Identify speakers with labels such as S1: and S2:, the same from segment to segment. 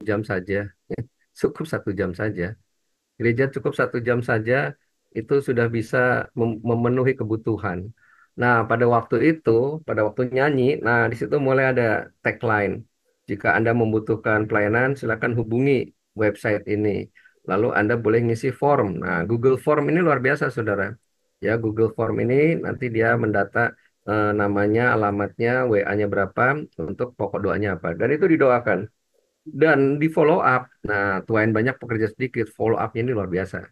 S1: jam saja, ya. Cukup 1 jam saja. Gereja cukup 1 jam saja, itu sudah bisa memenuhi kebutuhan. Nah, pada waktu nyanyi, nah di situ mulai ada tagline. Jika Anda membutuhkan pelayanan, silakan hubungi website ini. Lalu Anda boleh ngisi form. Nah, Google Form ini luar biasa, saudara. Ya, Google Form ini nanti dia mendata namanya, alamatnya, WA-nya berapa, untuk pokok doanya apa. Dan itu didoakan. Dan di follow up. Nah, tuain banyak pekerja sedikit. Follow up ini luar biasa.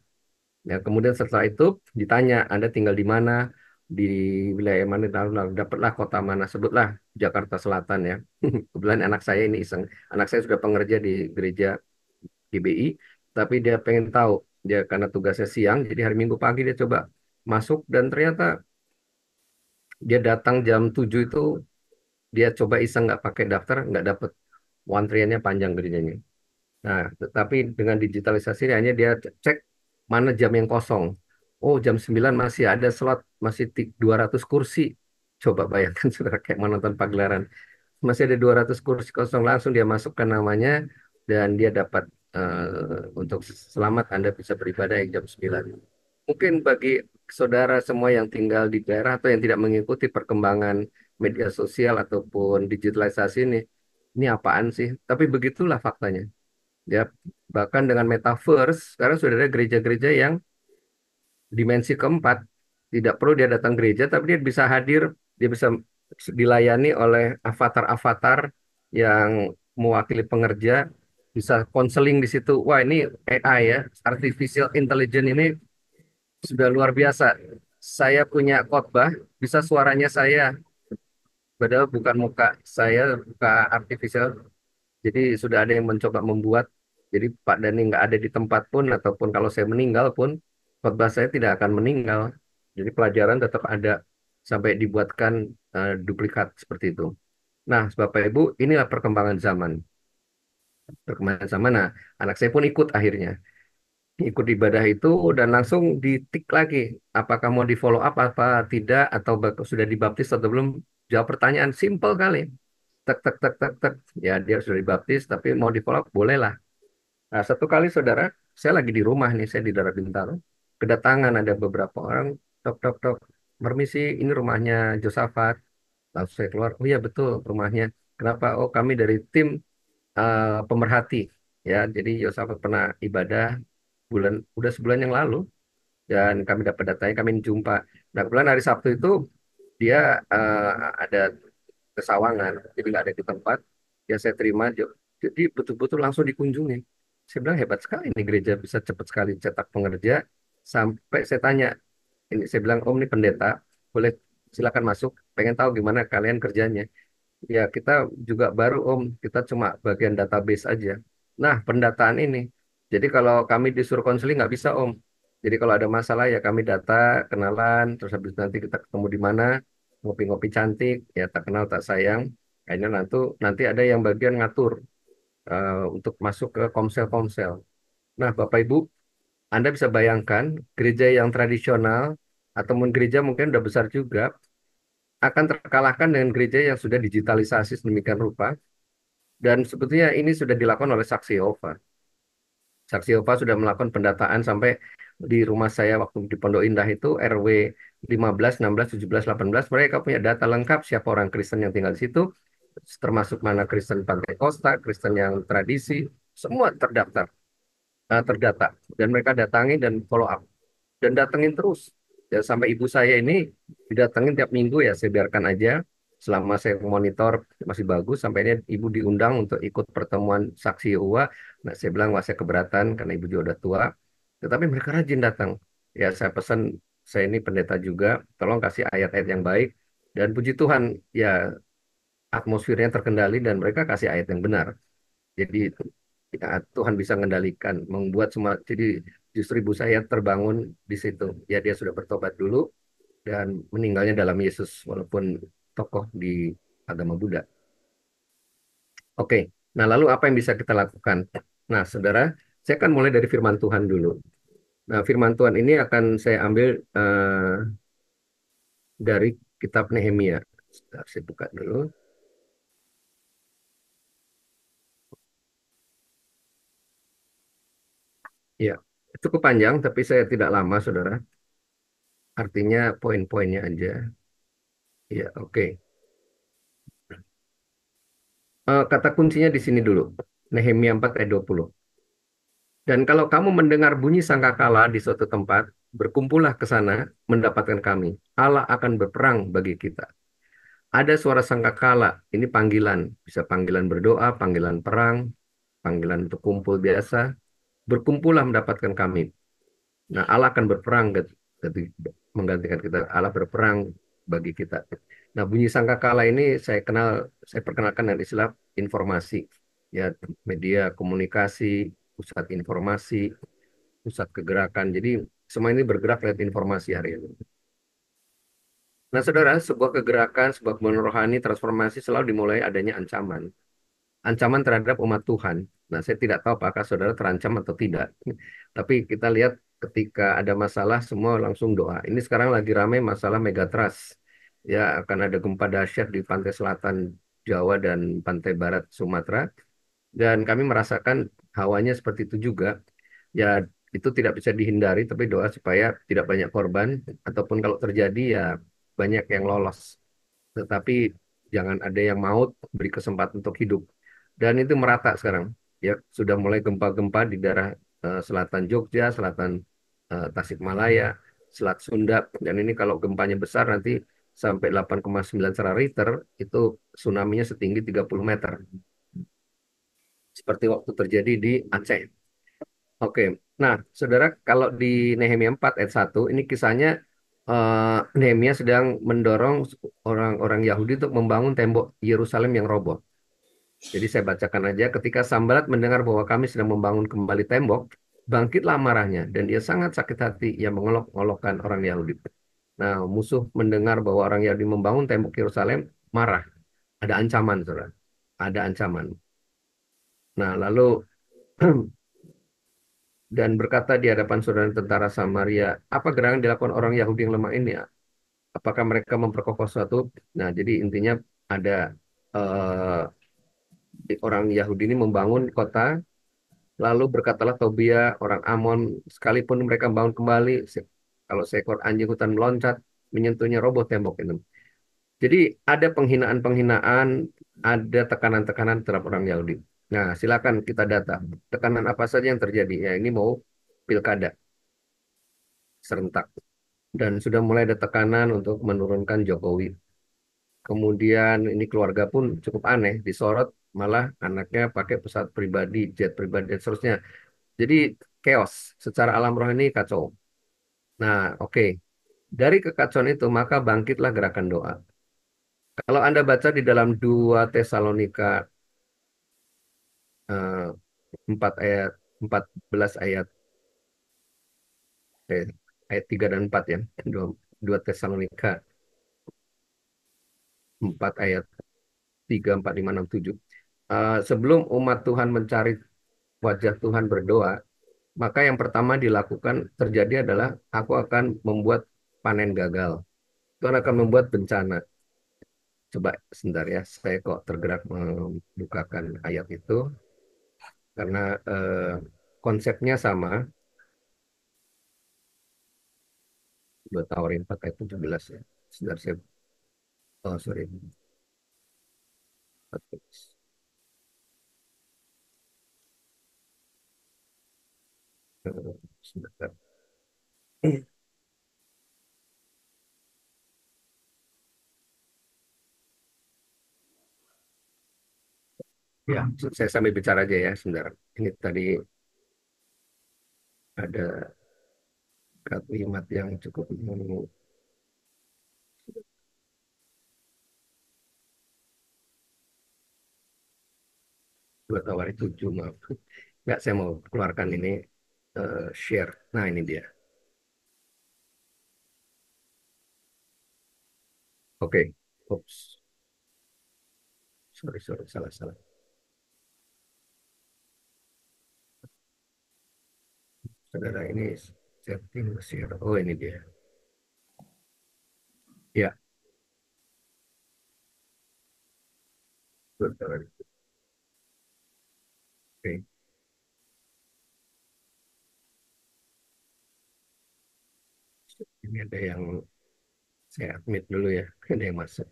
S1: Ya, kemudian setelah itu ditanya, Anda tinggal di mana, di wilayah mana, lalu dapatlah kota mana, sebutlah Jakarta Selatan ya. Kebetulan anak saya ini iseng, anak saya sudah pengerja di gereja GBI, tapi dia pengen tahu, dia karena tugasnya siang, jadi hari Minggu pagi dia coba masuk dan ternyata dia datang jam 7 itu, dia coba iseng nggak pakai daftar, nggak dapet, antriannya panjang gerejanya. Nah, tetapi dengan digitalisasi ini hanya dia cek mana jam yang kosong. Oh, jam 9 masih ada slot, masih 200 kursi. Coba bayangkan, saudara, kayak mau nonton pagelaran. Masih ada 200 kursi kosong, langsung dia masukkan namanya, dan dia dapat untuk selamat Anda bisa beribadah yang jam 9. Mungkin bagi saudara semua yang tinggal di daerah atau yang tidak mengikuti perkembangan media sosial ataupun digitalisasi ini apaan sih? Tapi begitulah faktanya. Ya, bahkan dengan metaverse, sekarang sudah ada gereja-gereja yang dimensi 4. Tidak perlu dia datang gereja, tapi dia bisa hadir, dia bisa dilayani oleh avatar-avatar yang mewakili pengerja, bisa konseling di situ. Wah, ini AI ya, Artificial Intelligence ini sudah luar biasa. Saya punya khotbah, bisa suaranya saya, padahal bukan muka saya, muka artificial. Jadi sudah ada yang mencoba membuat. Jadi Pak Dhani nggak ada di tempat pun, ataupun kalau saya meninggal pun, khotbah saya tidak akan meninggal. Jadi pelajaran tetap ada sampai dibuatkan duplikat seperti itu. Nah, Bapak Ibu, inilah perkembangan zaman. Perkembangan zaman. Nah, anak saya pun ikut akhirnya. Ikut ibadah itu dan langsung ditik lagi. Apakah mau di follow up apa tidak, atau sudah dibaptis atau belum. Jawab pertanyaan simple kali. Tek, tek, tek, tek, tek. Ya, dia sudah dibaptis, tapi mau di follow up, boleh lah. Nah, satu kali saudara, saya lagi di rumah nih, saya di Daerah Bintaro. Kedatangan ada beberapa orang, tok, tok, tok. Permisi, ini rumahnya Josafat. Langsung saya keluar, oh iya betul rumahnya. Kenapa? Oh, kami dari tim pemerhati. Ya, jadi Josafat pernah ibadah udah sebulan yang lalu. Dan kami dapat datanya, kami jumpa. Nah, kebetulan hari Sabtu itu dia ada kesawangan, jadi nggak ada di tempat. Ya saya terima, jadi betul-betul langsung dikunjungi. Saya bilang hebat sekali ini gereja, bisa cepat sekali cetak pengerja. Sampai saya tanya, ini saya bilang, Om ini pendeta, boleh silakan masuk. Pengen tahu gimana kalian kerjanya. Ya kita juga baru Om, kita cuma bagian database aja. Nah, pendataan ini. Jadi kalau kami disuruh konseling nggak bisa Om. Jadi kalau ada masalah ya kami data, kenalan, terus habis nanti kita ketemu di mana, ngopi-ngopi cantik, ya tak kenal tak sayang. Kayaknya nanti ada yang bagian ngatur untuk masuk ke komsel-komsel. Nah, Bapak Ibu, Anda bisa bayangkan gereja yang tradisional ataupun gereja mungkin udah besar juga akan terkalahkan dengan gereja yang sudah digitalisasi sedemikian rupa. Dan sebetulnya ini sudah dilakukan oleh Saksi Yehova. Saksi Yehova sudah melakukan pendataan sampai di rumah saya waktu di Pondok Indah itu RW 15, 16, 17, 18, mereka punya data lengkap siapa orang Kristen yang tinggal di situ, termasuk mana Kristen Pantai Kosta, Kristen yang tradisi, semua terdata. Dan mereka datangi dan follow up. Dan datengin terus. Ya, sampai ibu saya ini didatengin tiap minggu, ya saya biarkan aja selama saya monitor masih bagus, sampainya ibu diundang untuk ikut pertemuan saksi Yehova. Nah, saya bilang wah saya keberatan karena ibu juga udah tua, tetapi mereka rajin datang. Ya saya pesan, saya ini pendeta juga, tolong kasih ayat-ayat yang baik. Dan puji Tuhan, ya atmosfernya terkendali dan mereka kasih ayat yang benar. Jadi ya, Tuhan bisa mengendalikan, membuat semua. Jadi justru ibu saya terbangun di situ. Ya dia sudah bertobat dulu dan meninggalnya dalam Yesus walaupun tokoh di agama Buddha. Oke, nah lalu apa yang bisa kita lakukan? Nah, saudara, saya akan mulai dari firman Tuhan dulu. Nah, firman Tuhan ini akan saya ambil dari kitab Nehemia. Sebentar, saya buka dulu. Ya, cukup panjang, tapi saya tidak lama, saudara. Artinya poin-poinnya aja. Ya, oke. Kata kuncinya di sini dulu. Nehemia 4 ayat 20. Dan kalau kamu mendengar bunyi sangkakala di suatu tempat, berkumpullah ke sana mendapatkan kami. Allah akan berperang bagi kita. Ada suara sangkakala, ini panggilan. Bisa panggilan berdoa, panggilan perang, panggilan untuk kumpul biasa. Berkumpullah mendapatkan kami. Nah, Allah akan berperang menggantikan kita. Allah berperang bagi kita. Nah, bunyi sangkakala ini saya perkenalkan dengan istilah informasi. Ya, media komunikasi, pusat informasi, pusat kegerakan. Jadi, semua ini bergerak lewat informasi hari ini. Nah, saudara, sebuah kegerakan, sebuah kebenaran rohani, transformasi selalu dimulai adanya ancaman. Ancaman terhadap umat Tuhan. Nah, saya tidak tahu apakah saudara terancam atau tidak. Tapi kita lihat ketika ada masalah, semua langsung doa. Ini sekarang lagi ramai masalah megatrust. Ya, akan ada gempa dahsyat di pantai selatan Jawa dan pantai barat Sumatera. Dan kami merasakan hawanya seperti itu juga. Ya, itu tidak bisa dihindari, tapi doa supaya tidak banyak korban. Ataupun kalau terjadi, ya banyak yang lolos. Tetapi jangan ada yang maut, beri kesempatan untuk hidup. Dan itu merata sekarang. Ya, sudah mulai gempa-gempa di daerah selatan Jogja, selatan Tasikmalaya, Selat Sunda. Dan ini kalau gempanya besar nanti sampai 8,9 skala Richter, itu tsunami-nya setinggi 30 meter. Seperti waktu terjadi di Aceh. Oke, nah saudara kalau di Nehemia 4 ayat 1, ini kisahnya Nehemia sedang mendorong orang-orang Yahudi untuk membangun tembok Yerusalem yang roboh. Jadi saya bacakan aja, ketika Sanbalat mendengar bahwa kami sedang membangun kembali tembok, bangkitlah marahnya, dan dia sangat sakit hati yang mengolok-olokkan orang Yahudi. Nah, musuh mendengar bahwa orang Yahudi membangun tembok Yerusalem, marah. Ada ancaman, saudara. Ada ancaman. Nah, lalu dan berkata di hadapan saudara tentara Samaria, apa gerangan dilakukan orang Yahudi yang lemah ini? Apakah mereka memperkokoh suatu? Nah, jadi intinya ada orang Yahudi ini membangun kota. Lalu berkatalah Tobia, orang Amon, sekalipun mereka bangun kembali, kalau seekor anjing hutan meloncat, menyentuhnya roboh tembok itu. Jadi ada penghinaan-penghinaan, ada tekanan-tekanan terhadap orang Yahudi. Nah, silakan kita data. Tekanan apa saja yang terjadi? Ya, ini mau pilkada serentak. Dan sudah mulai ada tekanan untuk menurunkan Jokowi. Kemudian ini keluarga pun cukup aneh, disorot malah anaknya pakai pesawat pribadi, jet pribadi, dan seterusnya. Jadi chaos secara alam roh ini kacau. Nah, oke. Dari kekacauan itu maka bangkitlah gerakan doa. Kalau Anda baca di dalam 2 Tesalonika 4 ayat 14 ayat eh, ayat 3 dan 4 ya. 2, 2 Tesalonika 4 ayat 3 4 5 6 7. Sebelum umat Tuhan mencari wajah Tuhan berdoa, maka yang pertama dilakukan terjadi adalah aku akan membuat panen gagal. Tuhan akan membuat bencana. Coba sebentar ya, saya kok tergerak membukakan ayat itu karena konsepnya sama. 2 Tawarin 4 ayat 17 ya. Sebentar saya, oh sorry. Sebentar. Ya, saya sambil bicara aja ya, sebentar. Ini tadi ada kalimat yang cukup 2 Tawarin 7, maaf. Nggak, saya mau keluarkan ini share. Nah, ini dia. Oke. Oops. Sorry, sorry, salah, salah. Saudara ini setting share. Oh, ini dia. Ya, betul. Oke. Ini ada yang saya admit dulu ya. Ada yang masuk.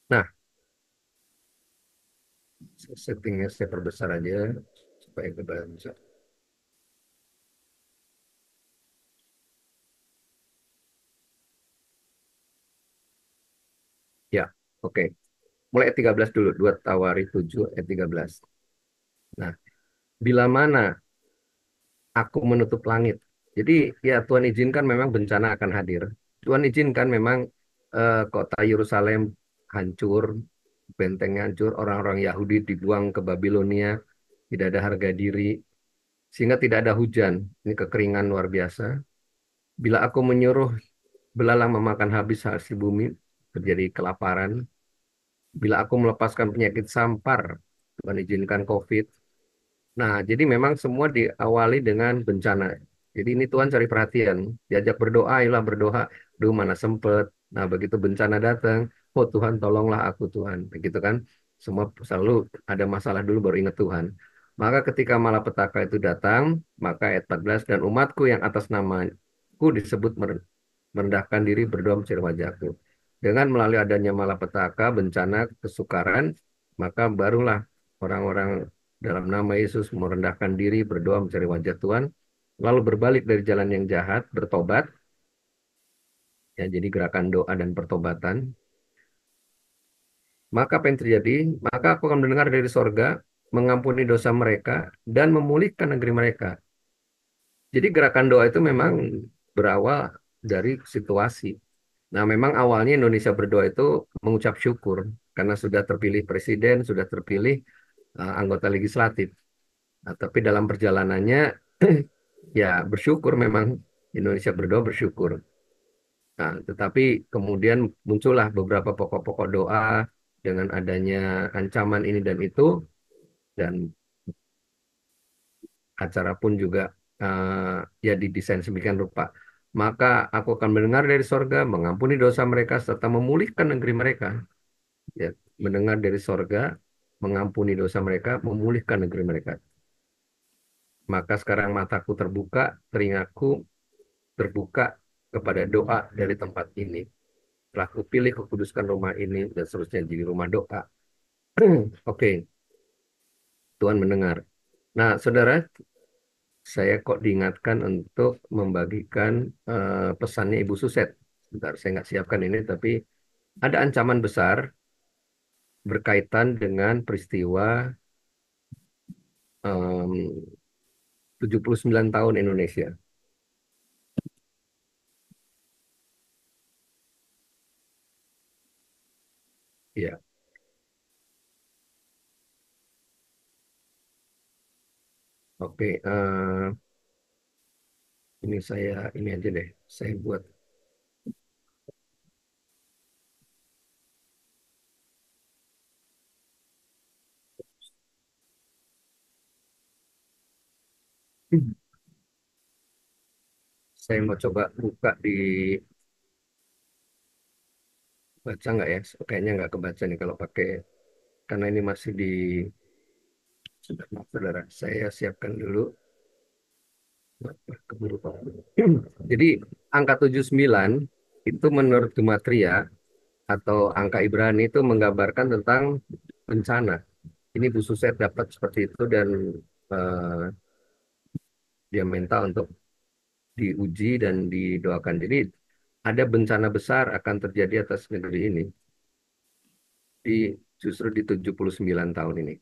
S1: Nah, settingnya saya perbesar aja supaya kebaca. Ya, oke. Mulai ayat 13 dulu. Dua Tawari 7 ayat 13. Nah, bila mana aku menutup langit. Jadi ya Tuhan izinkan memang bencana akan hadir. Tuhan izinkan memang kota Yerusalem hancur, bentengnya hancur, orang-orang Yahudi dibuang ke Babilonia, tidak ada harga diri, sehingga tidak ada hujan. Ini kekeringan luar biasa. Bila aku menyuruh belalang memakan habis hasil bumi, terjadi kelaparan. Bila aku melepaskan penyakit sampar, Tuhan izinkan COVID. Nah, jadi memang semua diawali dengan bencana. Jadi ini Tuhan cari perhatian. Diajak berdoa, ilah berdoa. Duh, mana sempet. Nah, begitu bencana datang, oh Tuhan tolonglah aku Tuhan. Begitu kan. Semua selalu ada masalah dulu baru ingat Tuhan. Maka ketika malapetaka itu datang, maka ayat 14, dan umatku yang atas namaku disebut merendahkan diri berdoa mencari wajahku. Dengan melalui adanya malapetaka, bencana, kesukaran, maka barulah orang-orang dalam nama Yesus merendahkan diri, berdoa mencari wajah Tuhan, lalu berbalik dari jalan yang jahat, bertobat, ya jadi gerakan doa dan pertobatan. Maka apa yang terjadi? Maka aku akan mendengar dari sorga, mengampuni dosa mereka, dan memulihkan negeri mereka. Jadi gerakan doa itu memang berawal dari situasi. Nah, memang awalnya Indonesia berdoa itu mengucap syukur karena sudah terpilih presiden, sudah terpilih anggota legislatif. Nah, tapi dalam perjalanannya ya bersyukur memang Indonesia berdoa bersyukur. Nah, tetapi kemudian muncullah beberapa pokok-pokok doa dengan adanya ancaman ini dan itu dan acara pun juga ya didesain sedemikian rupa. Maka aku akan mendengar dari sorga, mengampuni dosa mereka serta memulihkan negeri mereka. Ya, mendengar dari sorga, mengampuni dosa mereka, memulihkan negeri mereka. Maka sekarang mataku terbuka, telingaku terbuka kepada doa dari tempat ini. Telah kupilih kukuduskan rumah ini dan seterusnya jadi rumah doa. Oke, Tuhan mendengar. Nah, saudara, saya kok diingatkan untuk membagikan pesannya Ibu Suset. Bentar, saya nggak siapkan ini, tapi ada ancaman besar berkaitan dengan peristiwa em, 79 tahun Indonesia. Ya, oke. Ini saya ini aja deh. Saya buat. Saya mau coba buka di baca nggak ya? Kayaknya nggak kebaca nih kalau pakai karena ini masih di sudah maaf, saudara. Saya siapkan dulu. Keburu Pak. Jadi angka 79 itu menurut Gematria atau angka Ibrani itu menggambarkan tentang bencana. Ini Bu Suset dapat seperti itu dan eh, dia minta untuk diuji dan didoakan. Jadi ada bencana besar akan terjadi atas negeri ini di justru di 79 tahun ini.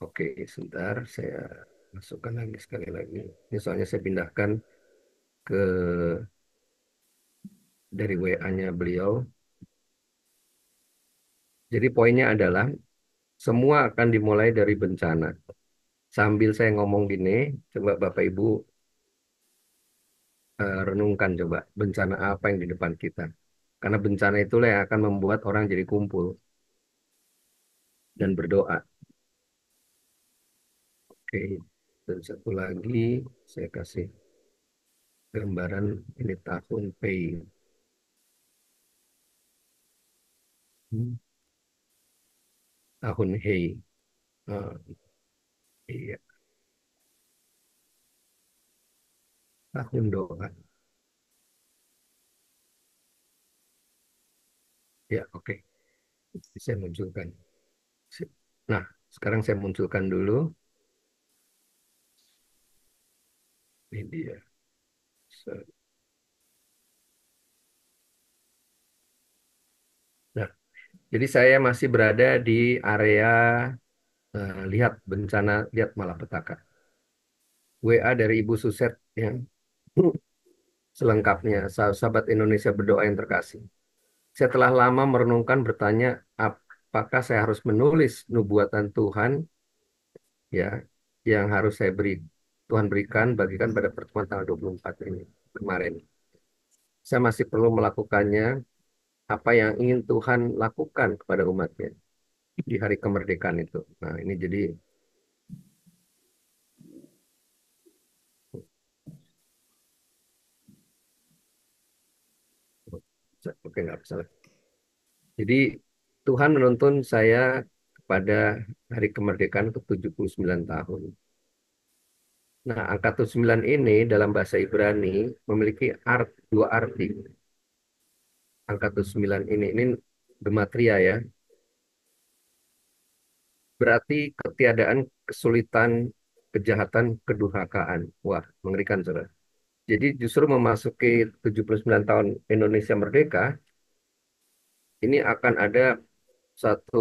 S1: Oke, sebentar saya masukkan lagi sekali lagi. Ini soalnya saya pindahkan ke dari WA-nya beliau. Jadi poinnya adalah semua akan dimulai dari bencana. Sambil saya ngomong gini, coba Bapak Ibu renungkan coba bencana apa yang di depan kita. Karena bencana itulah yang akan membuat orang jadi kumpul dan berdoa. Oke, dan satu lagi saya kasih gambaran ini tahun Pei. Hmm, tahun Hei. Ah, iya. Tahun doa. Ya, oke. Saya munculkan. Sip. Nah, sekarang saya munculkan dulu. Ini dia. Se- Nah, jadi saya masih berada di area lihat bencana, lihat malapetaka. WA dari Ibu Suset yang selengkapnya. Sahabat Indonesia berdoa yang terkasih. Saya telah lama merenungkan bertanya, apakah saya harus menulis nubuatan Tuhan ya yang harus saya beri Tuhan berikan bagikan pada pertemuan tanggal 24 ini kemarin. Saya masih perlu melakukannya apa yang ingin Tuhan lakukan kepada umatnya di hari kemerdekaan itu. Nah, ini jadi oke nggak salah. Jadi Tuhan menuntun saya kepada hari kemerdekaan untuk 79 tahun. Nah, angka 79 ini dalam bahasa Ibrani memiliki dua arti. Angka 79 ini gematria ya, berarti ketiadaan, kesulitan, kejahatan, kedurhakaan. Wah, mengerikan, saudara. Jadi justru memasuki 79 tahun Indonesia merdeka, ini akan ada satu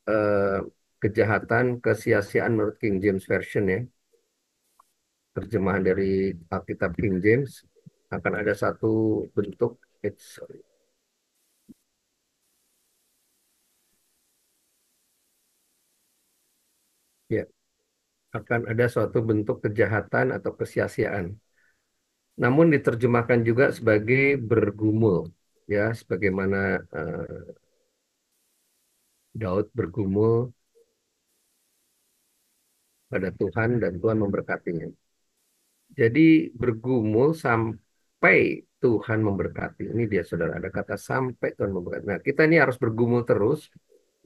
S1: eh, kejahatan, kesia-siaan menurut King James Version ya, terjemahan dari Alkitab King James, akan ada satu bentuk, sorry, ya, akan ada suatu bentuk kejahatan atau kesia-siaan. Namun diterjemahkan juga sebagai bergumul, ya, sebagaimana Daud bergumul pada Tuhan dan Tuhan memberkatinya. Jadi bergumul sampai Tuhan memberkati. Ini dia saudara, ada kata sampai Tuhan memberkati. Nah, kita ini harus bergumul terus,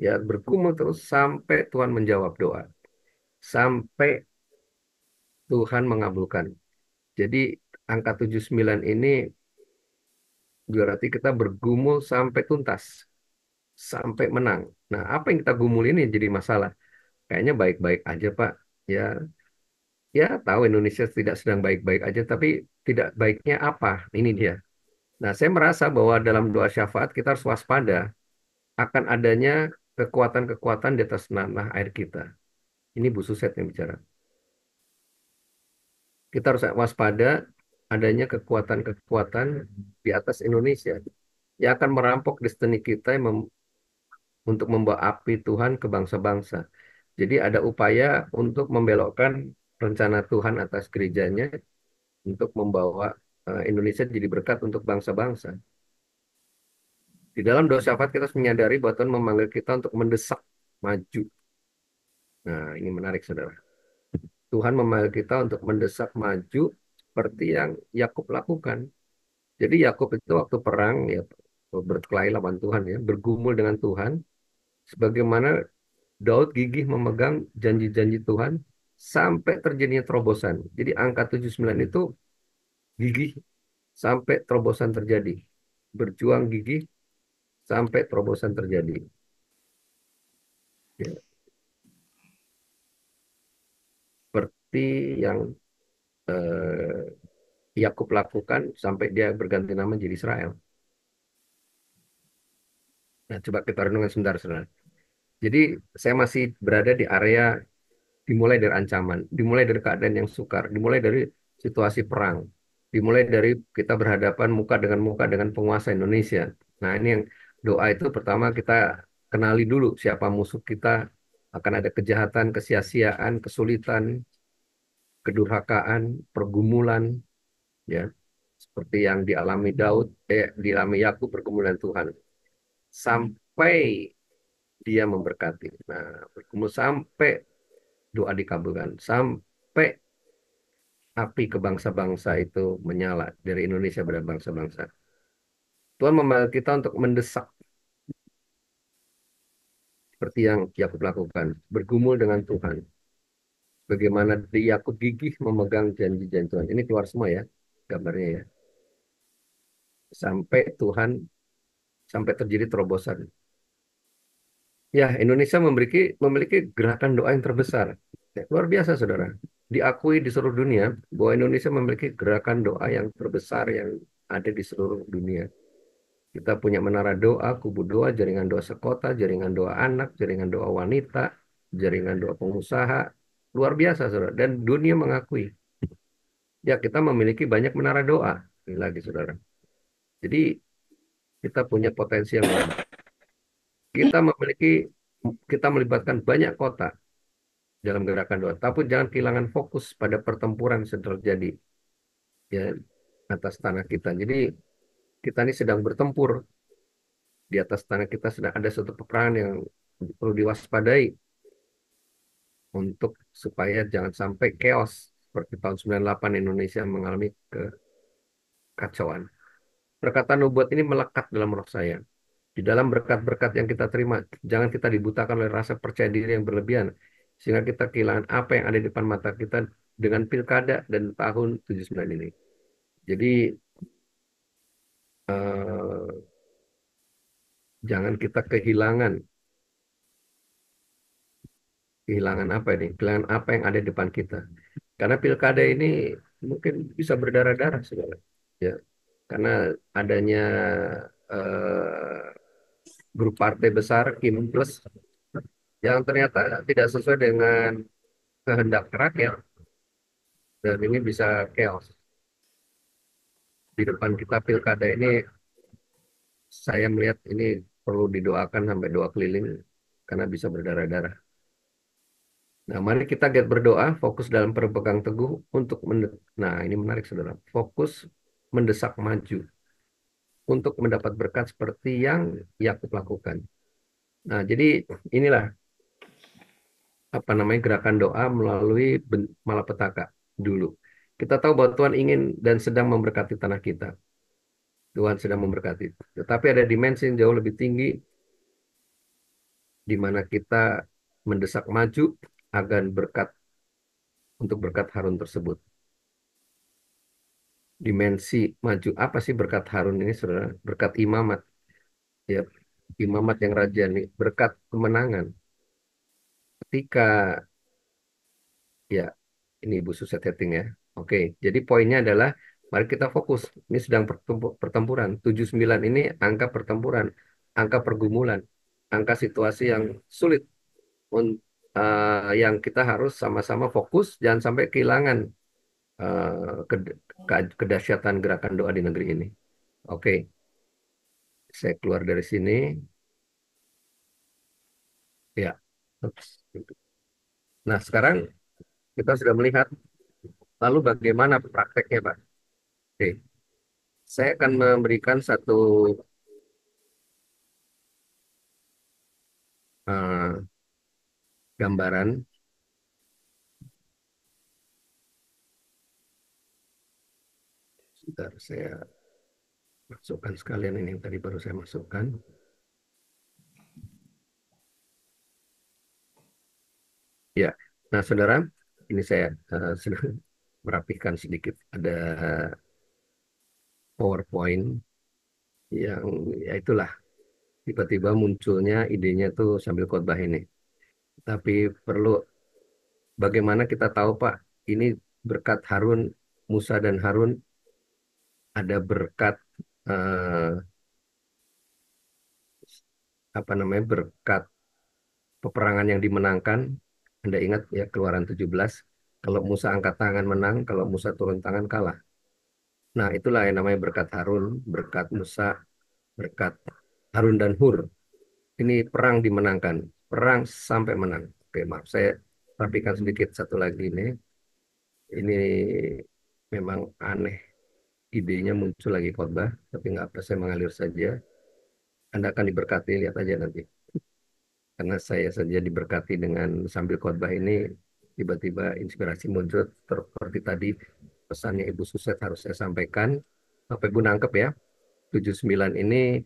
S1: ya, bergumul terus sampai Tuhan menjawab doa, sampai Tuhan mengabulkan. Jadi angka 79 ini berarti kita bergumul sampai tuntas, sampai menang. Nah, apa yang kita gumul ini jadi masalah. Kayaknya baik-baik aja, Pak. Ya, ya tahu Indonesia tidak sedang baik-baik aja, tapi tidak baiknya apa? Ini dia. Nah, saya merasa bahwa dalam doa syafaat kita harus waspada akan adanya kekuatan-kekuatan di atas tanah air kita. Ini Bu Suset yang bicara. Kita harus waspada adanya kekuatan-kekuatan di atas Indonesia yang akan merampok destiny kita untuk membawa api Tuhan ke bangsa-bangsa. Jadi ada upaya untuk membelokkan rencana Tuhan atas gerejanya untuk membawa Indonesia jadi berkat untuk bangsa-bangsa. Di dalam doa syafaat kita harus menyadari bahwa Tuhan memanggil kita untuk mendesak maju. Nah, ini menarik, saudara. Tuhan memanggil kita untuk mendesak maju seperti yang Yakub lakukan. Jadi Yakub itu waktu perang ya berkelahi lawan Tuhan ya, bergumul dengan Tuhan, sebagaimana Daud gigih memegang janji-janji Tuhan sampai terjadinya terobosan. Jadi angka 79 itu gigih sampai terobosan terjadi. Berjuang gigih sampai terobosan terjadi. Ya, seperti yang Yakub lakukan sampai dia berganti nama jadi Israel. Nah, coba kita renungkan sebentar, saudara. Jadi saya masih berada di area dimulai dari ancaman, dimulai dari keadaan yang sukar, dimulai dari situasi perang, dimulai dari kita berhadapan muka dengan penguasa Indonesia. Nah, ini yang doa itu pertama kita kenali dulu siapa musuh kita, akan ada kejahatan, kesia-siaan, kesulitan, kedurhakaan, pergumulan, ya, seperti yang dialami Daud, dialami Yakub pergumulan Tuhan, sampai dia memberkati. Nah, bergumul sampai doa dikabulkan, sampai api ke bangsa-bangsa itu menyala dari Indonesia pada bangsa-bangsa. Tuhan memanggil kita untuk mendesak seperti yang Yakub lakukan, bergumul dengan Tuhan. Bagaimana Yakub gigih memegang janji-janji Tuhan. Ini keluar semua ya. gambarnya ya. Sampai Tuhan, sampai terjadi terobosan. Ya, Indonesia memiliki gerakan doa yang terbesar. Ya, luar biasa, saudara. Diakui di seluruh dunia bahwa Indonesia memiliki gerakan doa yang terbesar yang ada di seluruh dunia. Kita punya menara doa, kubu doa, jaringan doa sekota, jaringan doa anak, jaringan doa wanita, jaringan doa pengusaha. Luar biasa, saudara. Dan dunia mengakui. Ya, kita memiliki banyak menara doa. Ini lagi, saudara. Jadi, kita punya potensi yang luar biasa. Kita memiliki, kita melibatkan banyak kota dalam gerakan doa. Tapi jangan kehilangan fokus pada pertempuran yang sedang terjadi ya atas tanah kita. Jadi kita ini sedang bertempur di atas tanah kita, sedang ada suatu peperangan yang perlu diwaspadai untuk supaya jangan sampai chaos seperti tahun 98 Indonesia mengalami kekacauan. Perkataan nubuat ini melekat dalam roh saya. Di dalam berkat-berkat yang kita terima, jangan kita dibutakan oleh rasa percaya diri yang berlebihan sehingga kita kehilangan apa yang ada di depan mata kita dengan pilkada dan tahun 79 ini. Jadi eh, jangan kita kehilangan apa ini? Kehilangan apa yang ada di depan kita. Karena pilkada ini mungkin bisa berdarah-darah segala. Ya, karena adanya grup partai besar Kim Plus yang ternyata tidak sesuai dengan kehendak rakyat dan ini bisa chaos. Di depan kita pilkada ini saya melihat ini perlu didoakan sampai doa keliling karena bisa berdarah-darah. Nah, mari kita giat berdoa, fokus dalam berpegang teguh nah, ini menarik saudara. Fokus mendesak maju untuk mendapat berkat seperti yang Yakub lakukan. Nah, jadi inilah apa namanya gerakan doa melalui malapetaka dulu. Kita tahu bahwa Tuhan ingin dan sedang memberkati tanah kita. Tuhan sedang memberkati. Tetapi ada dimensi yang jauh lebih tinggi di mana kita mendesak maju agar berkat untuk berkat Harun tersebut. Dimensi maju apa sih berkat Harun ini, saudara? Berkat imamat, ya, imamat yang raja nih, berkat kemenangan. Ketika ya ini Ibu Suset setting ya. Oke, jadi poinnya adalah mari kita fokus. Ini sedang pertempuran. 79 ini angka pertempuran, angka pergumulan, angka situasi yang sulit yang kita harus sama-sama fokus jangan sampai kehilangan kedahsyatan gerakan doa di negeri ini. Oke, saya keluar dari sini. Ya. Ups. Nah, sekarang kita sudah melihat lalu bagaimana prakteknya, Pak. Oke, saya akan memberikan satu eh, gambaran. Sebentar, saya masukkan sekalian ini yang tadi baru saya masukkan. Ya, nah saudara, ini saya sedang merapikan sedikit. Ada PowerPoint yang ya itulah tiba-tiba munculnya idenya tuh sambil khotbah ini. Tapi perlu bagaimana kita tahu Pak, ini berkat Harun, Musa dan Harun ada berkat eh, apa namanya berkat peperangan yang dimenangkan. Anda ingat ya Keluaran 17, kalau Musa angkat tangan menang, kalau Musa turun tangan kalah. Nah, itulah yang namanya berkat Harun, berkat Musa, berkat Harun dan Hur. Ini perang dimenangkan, perang sampai menang. Oke, maaf, saya rapikan sedikit satu lagi ini. Ini memang aneh, idenya muncul lagi khotbah, tapi nggak apa, saya mengalir saja. Anda akan diberkati, lihat aja nanti. Karena saya saja diberkati dengan sambil khotbah ini, tiba-tiba inspirasi muncul seperti tadi pesannya Ibu Suset harus saya sampaikan. Apa Ibu nangkep ya? 79 ini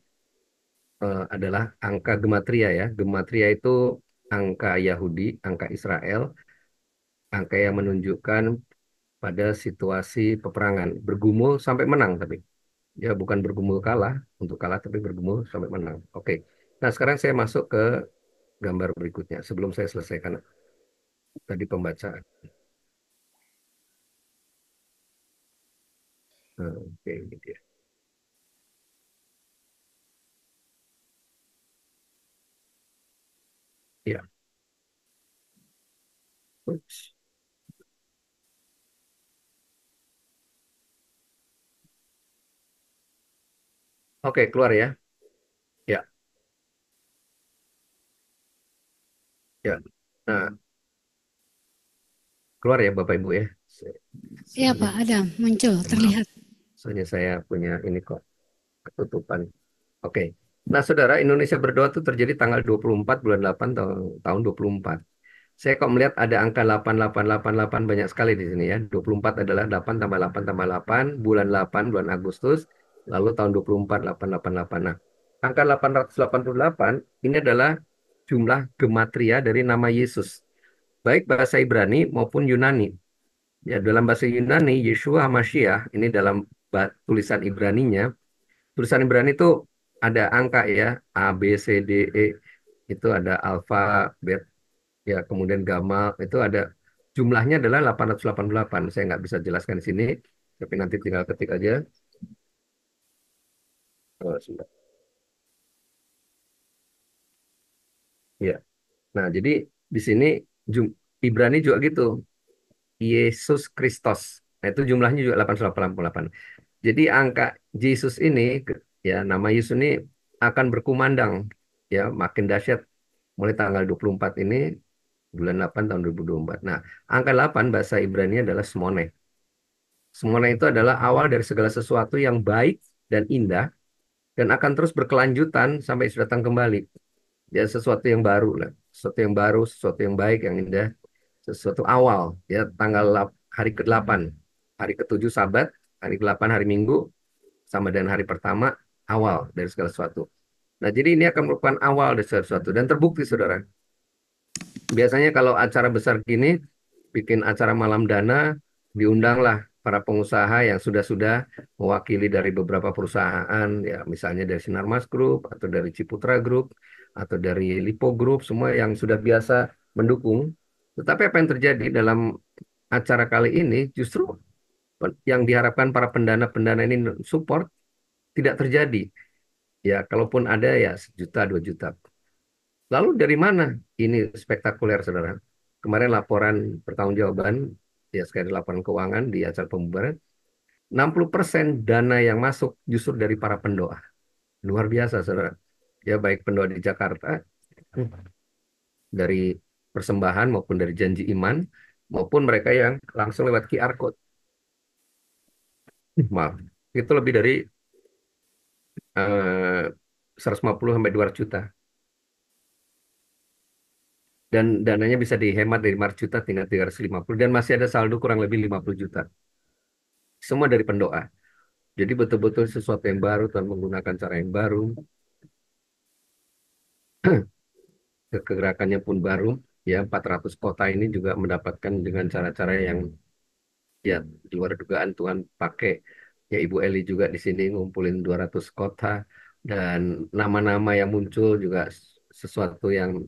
S1: adalah angka gematria ya. Gematria itu angka Yahudi, angka Israel, angka yang menunjukkan pada situasi peperangan, bergumul sampai menang tapi ya bukan bergumul kalah untuk kalah tapi bergumul sampai menang. Oke. Nah, sekarang saya masuk ke gambar berikutnya sebelum saya selesaikan tadi pembacaan. Nah, oke, ini dia. Ya. Ups. Oke, keluar ya. Ya, ya. Nah, keluar ya Bapak Ibu ya.
S2: Iya
S1: Soalnya,
S2: Pak, ada muncul,
S1: maaf.
S2: terlihat.
S1: Soalnya saya punya ini kok ketutupan. Oke. Nah, Saudara, Indonesia berdoa itu terjadi tanggal 24 bulan 8 tahun 24. Saya kok melihat ada angka 8888 banyak sekali di sini ya. 24 adalah 8 tambah 8 bulan 8 bulan Agustus, lalu tahun 24 888. Nah, angka 888 ini adalah jumlah gematria dari nama Yesus, baik bahasa Ibrani maupun Yunani. Ya, dalam bahasa Yunani, Yeshua HaMashiach, ini dalam tulisan Ibraninya. Tulisan Ibrani itu ada angka ya, A, B, C, D, E. Itu ada alfa, beta, ya kemudian gamma. Itu ada jumlahnya adalah 888. Saya nggak bisa jelaskan di sini, tapi nanti tinggal ketik aja. Oh, sudah. Ya. Nah, jadi di sini jum, Ibrani juga gitu. Yesus Kristus. Nah, itu jumlahnya juga 888. Jadi angka Yesus ini, ya nama Yesus ini akan berkumandang, ya makin dahsyat mulai tanggal 24 ini bulan 8 tahun 2024. Nah, angka 8 bahasa Ibrani adalah Smone. Smone itu adalah awal dari segala sesuatu yang baik dan indah dan akan terus berkelanjutan sampai Yesus datang kembali. Ya sesuatu yang baru lah, sesuatu yang baru, sesuatu yang baik, yang indah, sesuatu awal. Ya hari ke-8, hari ke-7 Sabat, hari ke-8 hari Minggu, sama dengan hari pertama awal dari segala sesuatu. Nah, jadi ini akan merupakan awal dari segala sesuatu dan terbukti, saudara. Biasanya kalau acara besar gini, bikin acara malam dana, diundanglah para pengusaha yang sudah-sudah mewakili dari beberapa perusahaan, ya misalnya dari Sinarmas Group, atau dari Ciputra Group, atau dari Lipo Group, semua yang sudah biasa mendukung. Tetapi apa yang terjadi dalam acara kali ini, justru yang diharapkan para pendana-pendana ini support, tidak terjadi. Ya, kalaupun ada ya 1 juta, 2 juta. Lalu dari mana ini spektakuler, saudara? Kemarin laporan pertanggungjawaban, ya sekali laporan keuangan di acara pembubaran, 60% dana yang masuk justru dari para pendoa. Luar biasa, saudara. Ya baik pendoa di Jakarta, dari persembahan maupun dari janji iman, maupun mereka yang langsung lewat QR Code. Maaf, itu lebih dari 150 sampai 200 juta. Dan dananya bisa dihemat dari 500 juta tinggal 350 dan masih ada saldo kurang lebih 50 juta. Semua dari pendoa. Jadi betul-betul sesuatu yang baru, Tuhan menggunakan cara yang baru, kegerakannya pun baru. Ya, 400 kota ini juga mendapatkan dengan cara-cara yang ya di luar dugaan Tuhan pakai. Ya, Ibu Eli juga di sini ngumpulin 200 kota dan nama-nama yang muncul juga sesuatu yang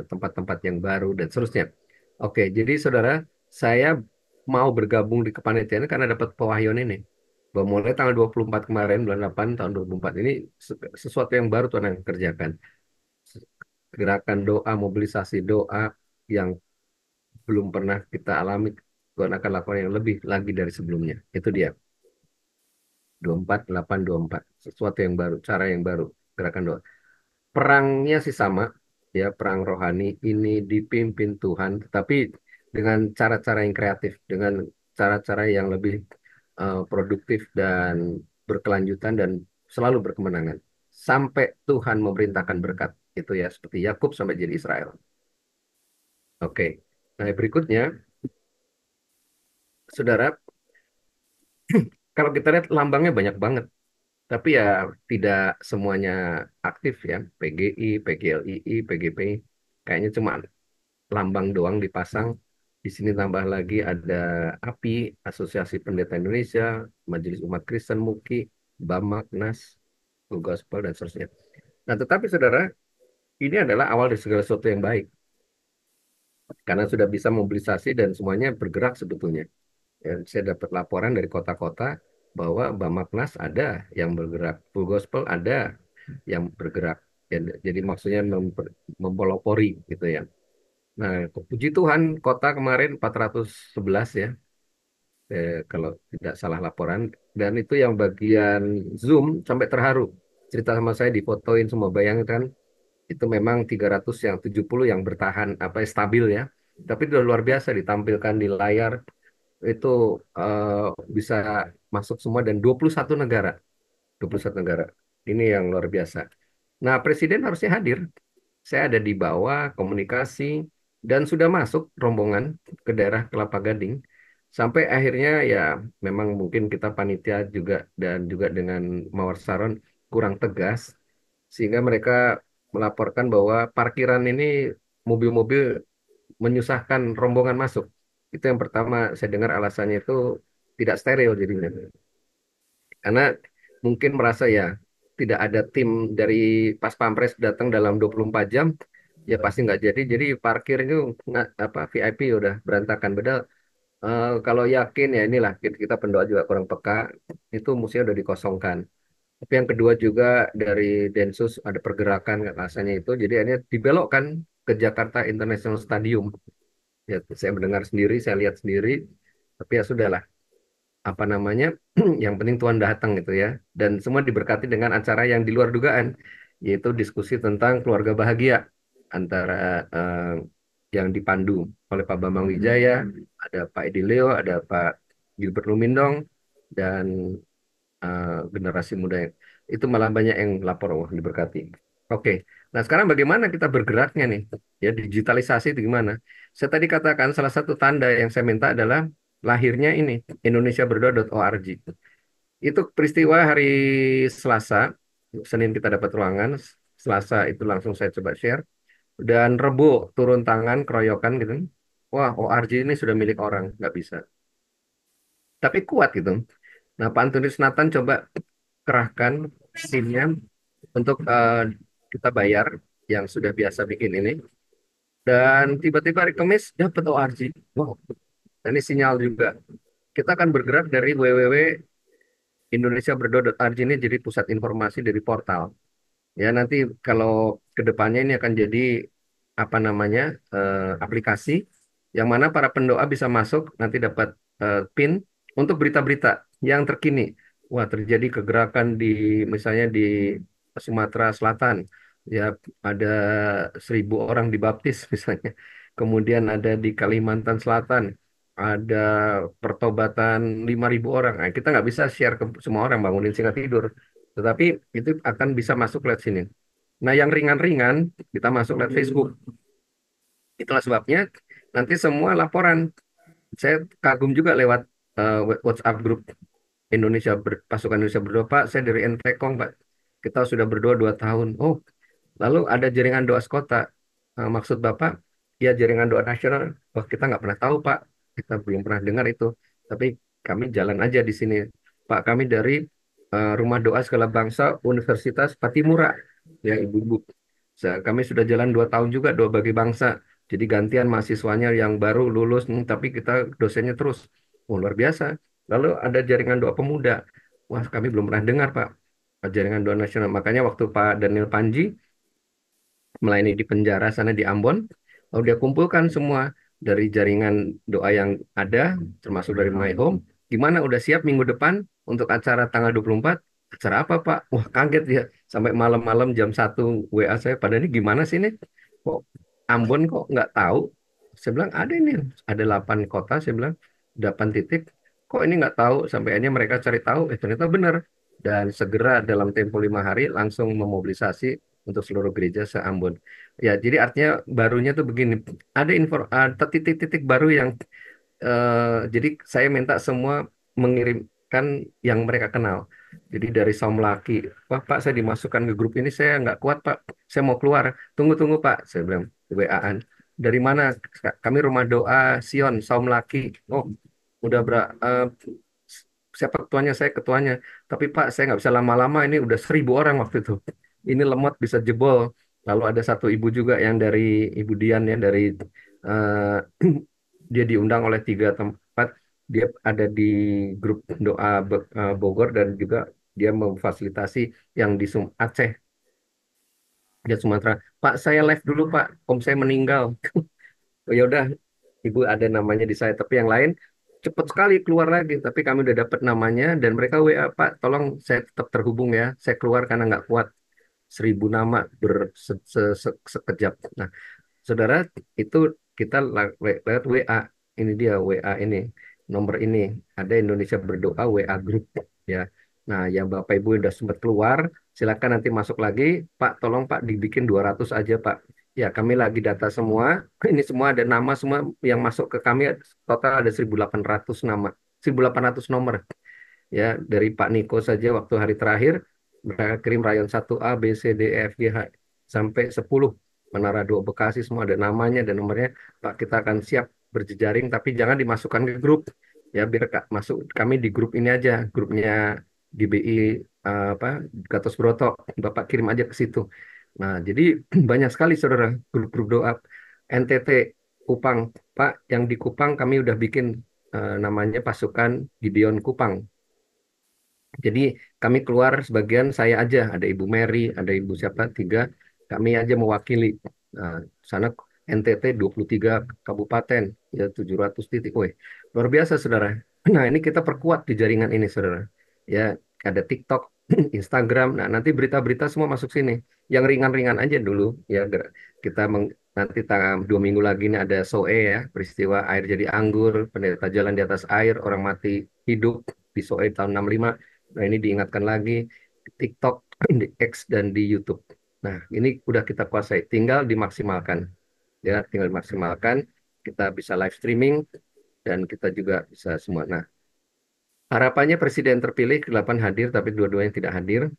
S1: tempat-tempat yang baru dan seterusnya. Oke, jadi saudara, saya mau bergabung di kepanitiaan karena dapat pewahyuan ini. Bahwa mulai tanggal 24 kemarin, bulan 8 tahun 2024 ini, sesuatu yang baru Tuhan yang kerjakan. Gerakan doa, mobilisasi doa yang belum pernah kita alami, Tuhan akan lakukan yang lebih lagi dari sebelumnya. Itu dia, 24 8 24. Sesuatu yang baru, cara yang baru, gerakan doa. Perangnya sih sama, ya perang rohani ini dipimpin Tuhan, tetapi dengan cara-cara yang kreatif, dengan cara-cara yang lebih produktif dan berkelanjutan dan selalu berkemenangan. Sampai Tuhan memerintahkan berkat, itu ya seperti Yakub sampai jadi Israel. Oke, nah berikutnya, saudara, kalau kita lihat lambangnya banyak banget, tapi ya tidak semuanya aktif ya, PGI, PGLII, PGP, kayaknya cuma lambang doang dipasang Di sini tambah lagi ada API, Asosiasi Pendeta Indonesia, Majelis Umat Kristen MUKI, BAMAK, NAS, Full Gospel, dan seterusnya. Nah, tetapi saudara, ini adalah awal dari segala sesuatu yang baik. Karena sudah bisa mobilisasi dan semuanya bergerak sebetulnya. Ya, saya dapat laporan dari kota-kota bahwa Bamaknas ada yang bergerak, Full Gospel ada yang bergerak. Ya, jadi maksudnya mempelopori gitu ya. Nah, puji Tuhan kota kemarin 411 ya, kalau tidak salah laporan. Dan itu yang bagian Zoom sampai terharu. Cerita sama saya difotoin semua, bayangkan itu memang 300 yang 70 yang bertahan apa stabil ya. Tapi itu luar biasa ditampilkan di layar itu eh, bisa masuk semua dan 21 negara. 21 negara. Ini yang luar biasa. Nah, Presiden harusnya hadir. Saya ada di bawah komunikasi dan sudah masuk rombongan ke daerah Kelapa Gading. Sampai akhirnya ya memang mungkin kita panitia juga dan juga dengan Mawar Saron kurang tegas sehingga mereka melaporkan bahwa parkiran ini mobil-mobil menyusahkan rombongan masuk. Itu yang pertama saya dengar alasannya itu tidak steril jadinya. Karena mungkin merasa ya tidak ada tim dari Pas Pampres datang dalam 24 jam, ya pasti nggak jadi. Jadi parkir itu nggak apa VIP udah berantakan. Padahal kalau yakin ya inilah kita pendoa juga kurang peka, itu musuhnya udah dikosongkan. Tapi yang kedua juga dari Densus ada pergerakan nggak rasanya itu, jadi akhirnya dibelokkan ke Jakarta International Stadium. Ya, saya mendengar sendiri, saya lihat sendiri, tapi ya sudahlah, apa namanya, yang penting Tuhan datang gitu ya. Dan semua diberkati dengan acara yang di luar dugaan, yaitu diskusi tentang keluarga bahagia antara eh, yang dipandu oleh Pak Bambang Wijaya, ada Pak Edi Leo, ada Pak Gilbert Lumindong, dan generasi muda yang itu malah banyak yang lapor, wah diberkati. Oke, nah sekarang bagaimana kita bergeraknya nih? Ya digitalisasi itu gimana? Saya tadi katakan salah satu tanda yang saya minta adalah lahirnya ini indonesiaberdoa.org. Itu peristiwa hari Selasa, Senin kita dapat ruangan, Selasa itu langsung saya coba share, dan Rebo turun tangan keroyokan gitu. Wah, ORG ini sudah milik orang, nggak bisa. Tapi kuat gitu. Nah, Pak Antonius Nathan coba kerahkan SIM-nya untuk kita bayar yang sudah biasa bikin ini. Dan tiba-tiba hari Kamis dapat ORG. Wow, dan ini sinyal juga. Kita akan bergerak dari www.indonesiaberdoa.org ini jadi pusat informasi dari portal. Ya, nanti kalau kedepannya ini akan jadi apa namanya aplikasi yang mana para pendoa bisa masuk nanti dapat PIN untuk berita-berita yang terkini. Wah, terjadi kegerakan di misalnya di Sumatera Selatan, ya ada 1.000 orang dibaptis misalnya. Kemudian ada di Kalimantan Selatan, ada pertobatan 5.000 orang. Nah, kita nggak bisa share ke semua orang bangunin singkat tidur, tetapi itu akan bisa masuk lewat sini. Nah, yang ringan-ringan kita masuk lewat Facebook. Itulah sebabnya nanti semua laporan. Saya kagum juga lewat WhatsApp grup Pasukan Indonesia Berdoa. Pak, saya dari NTKOM, Pak. Kita sudah berdoa 2 tahun. Oh, lalu ada jaringan doa sekota. Maksud Bapak, ya jaringan doa nasional. Wah, kita nggak pernah tahu, Pak. Kita belum pernah dengar itu. Tapi kami jalan aja di sini. Pak, kami dari Rumah Doa Segala Bangsa Universitas Patimura. Ya, ibu-ibu. Kami sudah jalan 2 tahun juga doa bagi bangsa. Jadi gantian mahasiswanya yang baru lulus, tapi kita dosennya terus. Oh, luar biasa. Lalu ada jaringan doa pemuda. Wah, kami belum pernah dengar, Pak. Jaringan doa nasional. Makanya waktu Pak Daniel Panji melayani di penjara sana di Ambon, lalu dia kumpulkan semua dari jaringan doa yang ada, termasuk dari My Home. Gimana, udah siap minggu depan untuk acara tanggal 24? Acara apa, Pak? Wah, kaget dia. Sampai malam-malam jam 1 WA saya, pada ini gimana sih ini? Kok Ambon kok nggak tahu? Saya bilang, ada ini, ada 8 kota, saya bilang, 8 titik. Kok ini nggak tahu? Sampai akhirnya mereka cari tahu, ternyata benar. Dan segera dalam tempo 5 hari langsung memobilisasi untuk seluruh gereja se-Ambon. Ya, jadi artinya barunya tuh begini, ada titik-titik baru yang jadi saya minta semua mengirimkan yang mereka kenal. Jadi dari Saum Laki, wah Pak saya dimasukkan ke grup ini saya nggak kuat Pak, saya mau keluar. Tunggu-tunggu Pak, saya bilang WA-an. dari mana? Kami Rumah Doa Sion Saum Laki. Oh, udah siapa ketuanya? Saya ketuanya. Tapi Pak, saya nggak bisa lama-lama. Ini udah 1.000 orang waktu itu. Ini lemot bisa jebol. Lalu ada satu ibu juga yang dari Ibu Dian ya dari eh, dia diundang oleh 3 tempat. Dia ada di grup doa Bogor dan juga dia memfasilitasi yang di Aceh, dia Sumatera. Pak, saya live dulu Pak. Om saya meninggal. Oh ya udah, Ibu ada namanya di saya, tapi yang lain cepat sekali keluar lagi. Tapi kami udah dapat namanya dan mereka WA, Pak, tolong saya tetap terhubung ya. Saya keluar karena nggak kuat 1.000 nama sekejap. Nah, Saudara, itu kita lewat WA. Ini dia WA ini. Nomor ini. Ada Indonesia Berdoa WA Group. Ya. Nah, yang Bapak Ibu udah sempat keluar, silakan nanti masuk lagi. Pak, tolong Pak dibikin 200 aja Pak. Ya, kami lagi data semua. Ini semua ada nama semua yang masuk ke kami. Total ada 1.800 nama. 1.800 nomor ya dari Pak Niko saja waktu hari terakhir mereka kirim rayon 1A B C D E F G H sampai 10 Menara 2 Bekasi semua ada namanya dan nomornya. Pak, kita akan siap berjejaring tapi jangan dimasukkan ke grup ya biar masuk kami di grup ini aja, grupnya GBI apa Gatot Broto. Bapak kirim aja ke situ. Nah, jadi banyak sekali saudara grup-grup doa. NTT Kupang, Pak, yang di Kupang kami udah bikin namanya pasukan Gideon Kupang. Jadi kami keluar sebagian saya aja, ada Ibu Mary, ada Ibu siapa, 3, kami aja mewakili. Nah, sana NTT 23 kabupaten, ya 700 titik. Woi, luar biasa saudara. Nah ini kita perkuat di jaringan ini saudara. Ya ada TikTok, Instagram, nah nanti berita-berita semua masuk sini. Yang ringan-ringan aja dulu, ya kita nanti tanggal 2 minggu lagi ini ada SOE ya, peristiwa air jadi anggur, pendeta jalan di atas air, orang mati hidup di SOE tahun 65. Nah, ini diingatkan lagi di TikTok, di X, dan di YouTube. Nah, ini udah kita kuasai. Tinggal dimaksimalkan. Ya, tinggal dimaksimalkan. Kita bisa live streaming dan kita juga bisa semua. Nah, harapannya Presiden terpilih 8 hadir, tapi dua-duanya tidak hadir.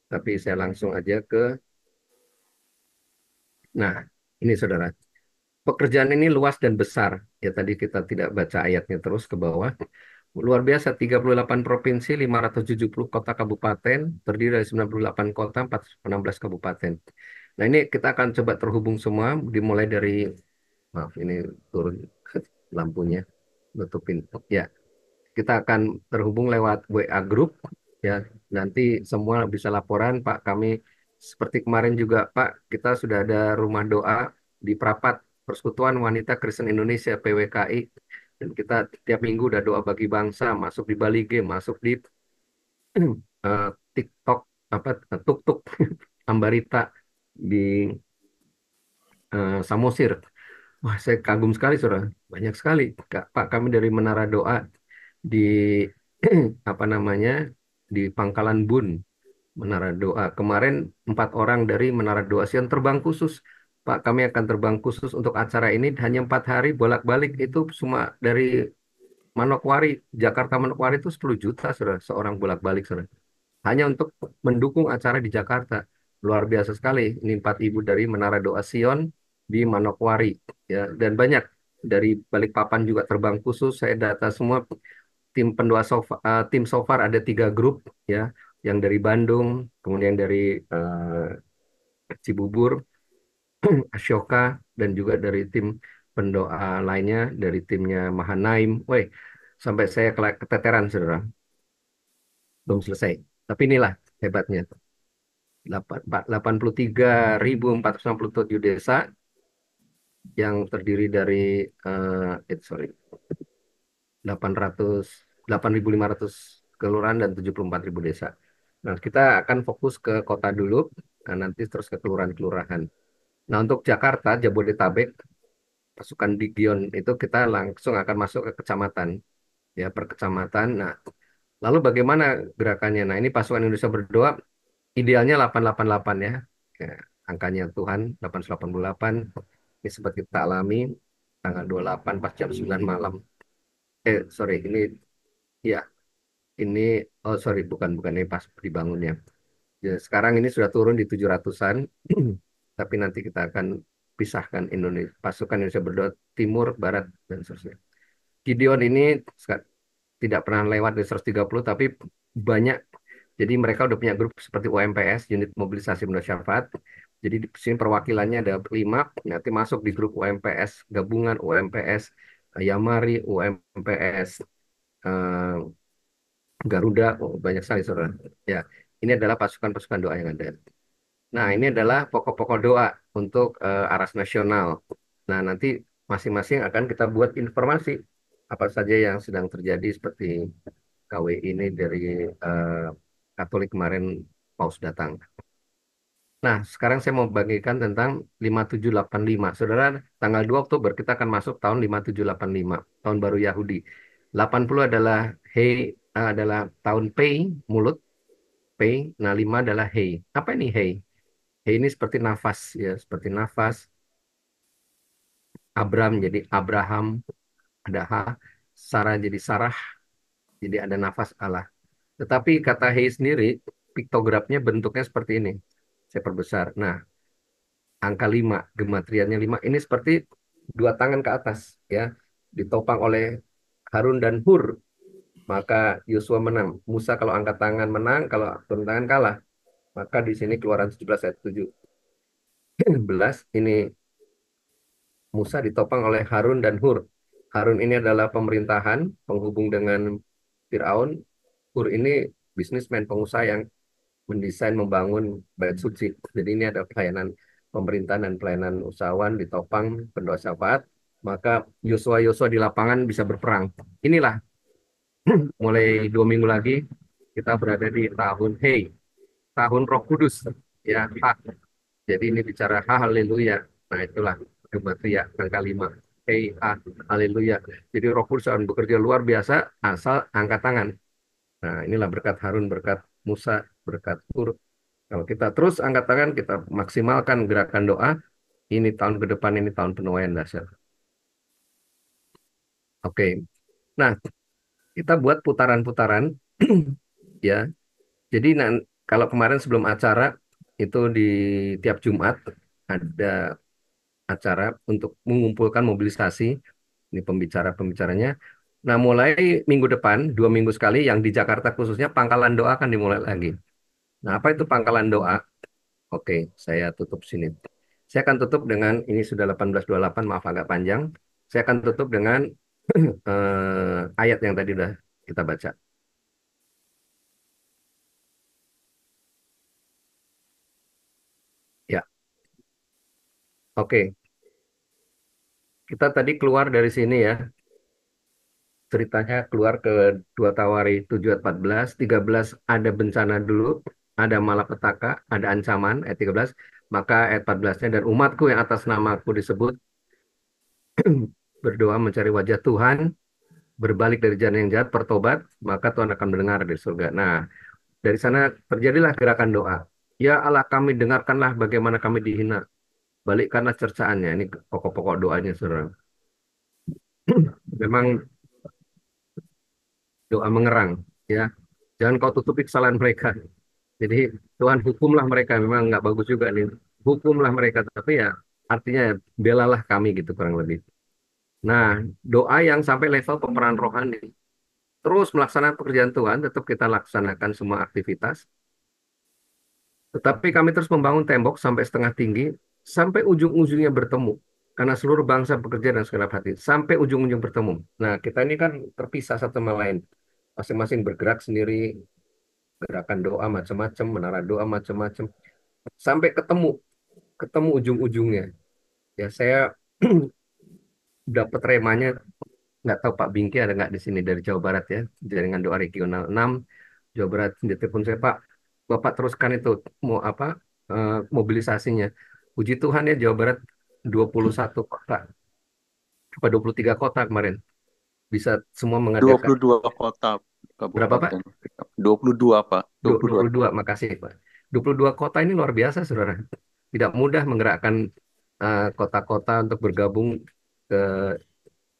S1: Tapi saya langsung aja ke, nah, ini saudara. Pekerjaan ini luas dan besar. Ya, tadi kita tidak baca ayatnya terus ke bawah. Luar biasa, 38 provinsi, 570 kota kabupaten, terdiri dari 98 kota, 416 kabupaten. Nah, ini kita akan coba terhubung semua, dimulai dari, maaf, ini turun lampunya, nutupin. Ya, kita akan terhubung lewat WA Group, ya, nanti semua bisa laporan, Pak, kami, seperti kemarin juga, Pak, kita sudah ada rumah doa di Prapat, Persekutuan Wanita Kristen Indonesia, PWKI, dan kita tiap minggu udah doa bagi bangsa, masuk di Bali Game, masuk di eh, TikTok, apa, Tuk-Tuk, Ambarita, di Samosir. Wah, saya kagum sekali, saudara. Banyak sekali. Pak, kami dari Menara Doa di apa namanya di Pangkalan Bun, Menara Doa. Kemarin 4 orang dari Menara Doa Sion terbang khusus. Pak, kami akan terbang khusus untuk acara ini hanya 4 hari bolak-balik itu cuma dari Manokwari, Jakarta Manokwari itu 10 juta, saudara, seorang bolak-balik, saudara. Hanya untuk mendukung acara di Jakarta. Luar biasa sekali. Ini 4 ibu dari Menara Doa Sion di Manokwari, ya, dan banyak dari Balikpapan juga terbang khusus. Saya data semua tim Sofar ada 3 grup, ya, yang dari Bandung, kemudian dari Cibubur, Ashoka, dan juga dari tim pendoa lainnya dari timnya Mahanaim. Woi, sampai saya keteteran, saudara. Belum selesai. Tapi inilah hebatnya. 83.467 yang terdiri dari sorry, 800 8.500 kelurahan dan 74.000 desa. Nah, kita akan fokus ke kota dulu, nah, nanti terus ke kelurahan-kelurahan. Nah, untuk Jakarta, Jabodetabek, pasukan Digion itu kita langsung akan masuk ke kecamatan, ya, per kecamatan. Nah, lalu bagaimana gerakannya? Nah, ini pasukan Indonesia Berdoa idealnya 888 ya. Ya, angkanya Tuhan 888. Ini sempat kita alami tanggal 28 pas jam 9 malam. Sorry, ini ya, ini oh sorry bukan bukan ini pas dibangunnya. Ya, sekarang ini sudah turun di 700-an. Tapi nanti kita akan pisahkan Indonesia, pasukan Indonesia berdoa timur, barat, dan seterusnya. Gideon ini tidak pernah lewat di 130, tapi banyak. Jadi mereka udah punya grup seperti UMPS, Unit Mobilisasi Penuh Syafaat. Jadi di sini perwakilannya ada 5, nanti masuk di grup UMPS, gabungan UMPS, Yamari, UMPS, eh, Garuda, oh, banyak sekali saudara. Ya, ini adalah pasukan-pasukan doa yang ada. Nah, ini adalah pokok-pokok doa untuk Aras Nasional. Nah, nanti masing-masing akan kita buat informasi apa saja yang sedang terjadi seperti KW ini dari eh, Katolik kemarin Paus datang. Nah, sekarang saya mau bagikan tentang 5785. Saudara, tanggal 2 Oktober kita akan masuk tahun 5785, tahun baru Yahudi. 80 adalah Hei, adalah tahun Pei, mulut, Pei. Nah, 5 adalah Hei. Apa ini Hei? Hei ini seperti nafas, ya, seperti nafas. Abram jadi Abraham, ada H. Sarah jadi Sarah, jadi ada nafas Allah. Tetapi kata Hei sendiri, piktografnya bentuknya seperti ini. Saya perbesar. Nah, angka 5, gematriannya 5. Ini seperti dua tangan ke atas, ya. Ditopang oleh Harun dan Hur, maka Yosua menang. Musa kalau angkat tangan menang, kalau turun tangan kalah. Maka di sini Keluaran 17 ayat 17 ini Musa ditopang oleh Harun dan Hur. Harun ini adalah pemerintahan, penghubung dengan Firaun. Hur ini bisnismen, pengusaha yang mendesain, membangun bait suci. Jadi ini ada pelayanan pemerintahan dan pelayanan usahawan ditopang pendoa syafaat. Maka Yosua-Yosua di lapangan bisa berperang. Inilah mulai 2 minggu lagi kita berada di tahun Hei, tahun Roh Kudus. Ya, ha. Jadi ini bicara haleluya. Nah itulah gematria angka 5. Hei, haleluya. Jadi Roh Kudus akan bekerja luar biasa asal angkat tangan. Nah inilah berkat Harun, berkat Musa, berkat Hur. Kalau kita terus angkat tangan, kita maksimalkan gerakan doa. Ini tahun ke depan, ini tahun penuaian dahsyat. Oke. Nah, kita buat putaran-putaran, ya. Jadi kalau kemarin sebelum acara itu di tiap Jumat ada acara untuk mengumpulkan mobilisasi. Ini pembicara-pembicaranya. Nah, mulai minggu depan, 2 minggu sekali, yang di Jakarta khususnya pangkalan doa akan dimulai lagi. Nah, apa itu pangkalan doa? Oke, saya tutup sini. Saya akan tutup dengan, ini sudah 18:28, maaf agak panjang. Saya akan tutup dengan ayat yang tadi udah kita baca. Ya, oke. Kita tadi keluar dari sini ya. Ceritanya keluar ke 2 Tawari 7 ayat 14, 13 ada bencana dulu, ada malapetaka, ada ancaman, ayat 13. Maka ayat 14-nya, dan umatku yang atas namaku disebut berdoa mencari wajah Tuhan, berbalik dari jalan yang jahat, bertobat, maka Tuhan akan mendengar dari surga. Nah, dari sana terjadilah gerakan doa. Ya Allah, kami dengarkanlah bagaimana kami dihina. Balikkanlah cercaannya. Ini pokok-pokok doanya, saudara. Memang doa mengerang, ya. Jangan kau tutupi kesalahan mereka. Jadi Tuhan hukumlah mereka. Memang nggak bagus juga nih. Hukumlah mereka. Tapi ya artinya belalah kami gitu kurang lebih. Nah, doa yang sampai level pemeran rohani. Terus melaksanakan pekerjaan Tuhan, tetap kita laksanakan semua aktivitas. Tetapi kami terus membangun tembok sampai setengah tinggi, sampai ujung-ujungnya bertemu. Karena seluruh bangsa bekerja dan segenap hati. Sampai ujung-ujung bertemu. Nah, kita ini kan terpisah satu sama lain. Masing-masing bergerak sendiri, gerakan doa macam-macam, menara doa macam-macam. Sampai ketemu, ketemu ujung-ujungnya. Ya, saya dapat remanya, nggak tahu Pak Bingki ada nggak di sini dari Jawa Barat ya, jaringan doa regional 6 Jawa Barat. Di telepon saya, Pak, Bapak teruskan itu mau apa mobilisasinya. Puji Tuhan ya Jawa Barat 21 kota, apa 23 kota kemarin bisa semua
S3: dua
S1: mengadakan.
S3: puluh dua kota
S1: Berapa Pak?
S3: kabupaten. 22 Pak. 22.
S1: 22, makasih Pak. 22 kota ini luar biasa, saudara. Tidak mudah menggerakkan kota-kota untuk bergabung ke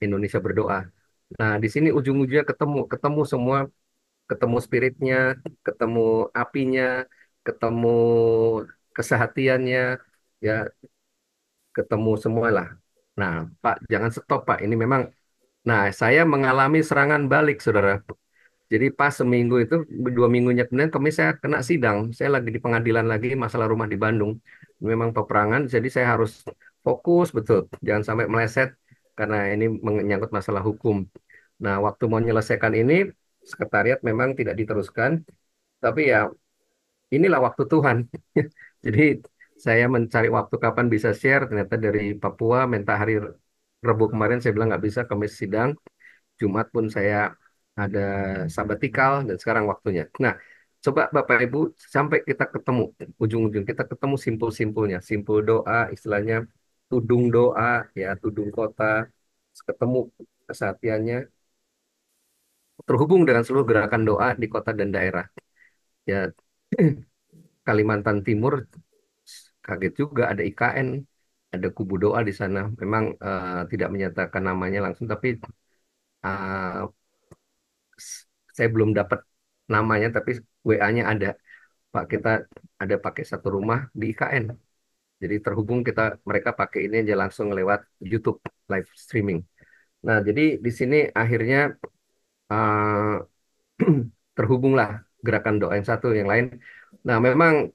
S1: Indonesia berdoa. Nah, di sini ujung-ujungnya ketemu, ketemu semua, ketemu spiritnya, ketemu apinya, ketemu kesehatiannya, ya, ketemu semua lah. Nah, Pak, jangan stop, Pak. Ini memang, nah, saya mengalami serangan balik, saudara. Jadi pas seminggu itu, 2 minggunya kemudian kami saya kena sidang. Saya lagi di pengadilan lagi masalah rumah di Bandung. Memang peperangan, jadi saya harus fokus betul. Jangan sampai meleset karena ini menyangkut masalah hukum. Nah, waktu mau menyelesaikan ini, sekretariat memang tidak diteruskan. Tapi ya inilah waktu Tuhan. Jadi saya mencari waktu kapan bisa share. Ternyata dari Papua, minta hari Rabu kemarin saya bilang nggak bisa, Kamis sidang. Jumat pun saya ada sabatikal dan sekarang waktunya. Nah, coba Bapak Ibu sampai kita ketemu ujung-ujung kita ketemu simpul-simpulnya, simpul doa istilahnya tudung doa ya, tudung kota ketemu kesatiannya terhubung dengan seluruh gerakan doa di kota dan daerah. Ya, Kalimantan Timur kaget juga ada IKN, ada kubu doa di sana. Memang tidak menyatakan namanya langsung, tapi eh, saya belum dapat namanya, tapi WA-nya ada. Pak, kita ada pakai satu rumah di IKN. Jadi terhubung kita mereka pakai ini aja langsung lewat YouTube live streaming. Nah, jadi di sini akhirnya eh, terhubunglah gerakan doa yang satu yang lain. Nah, memang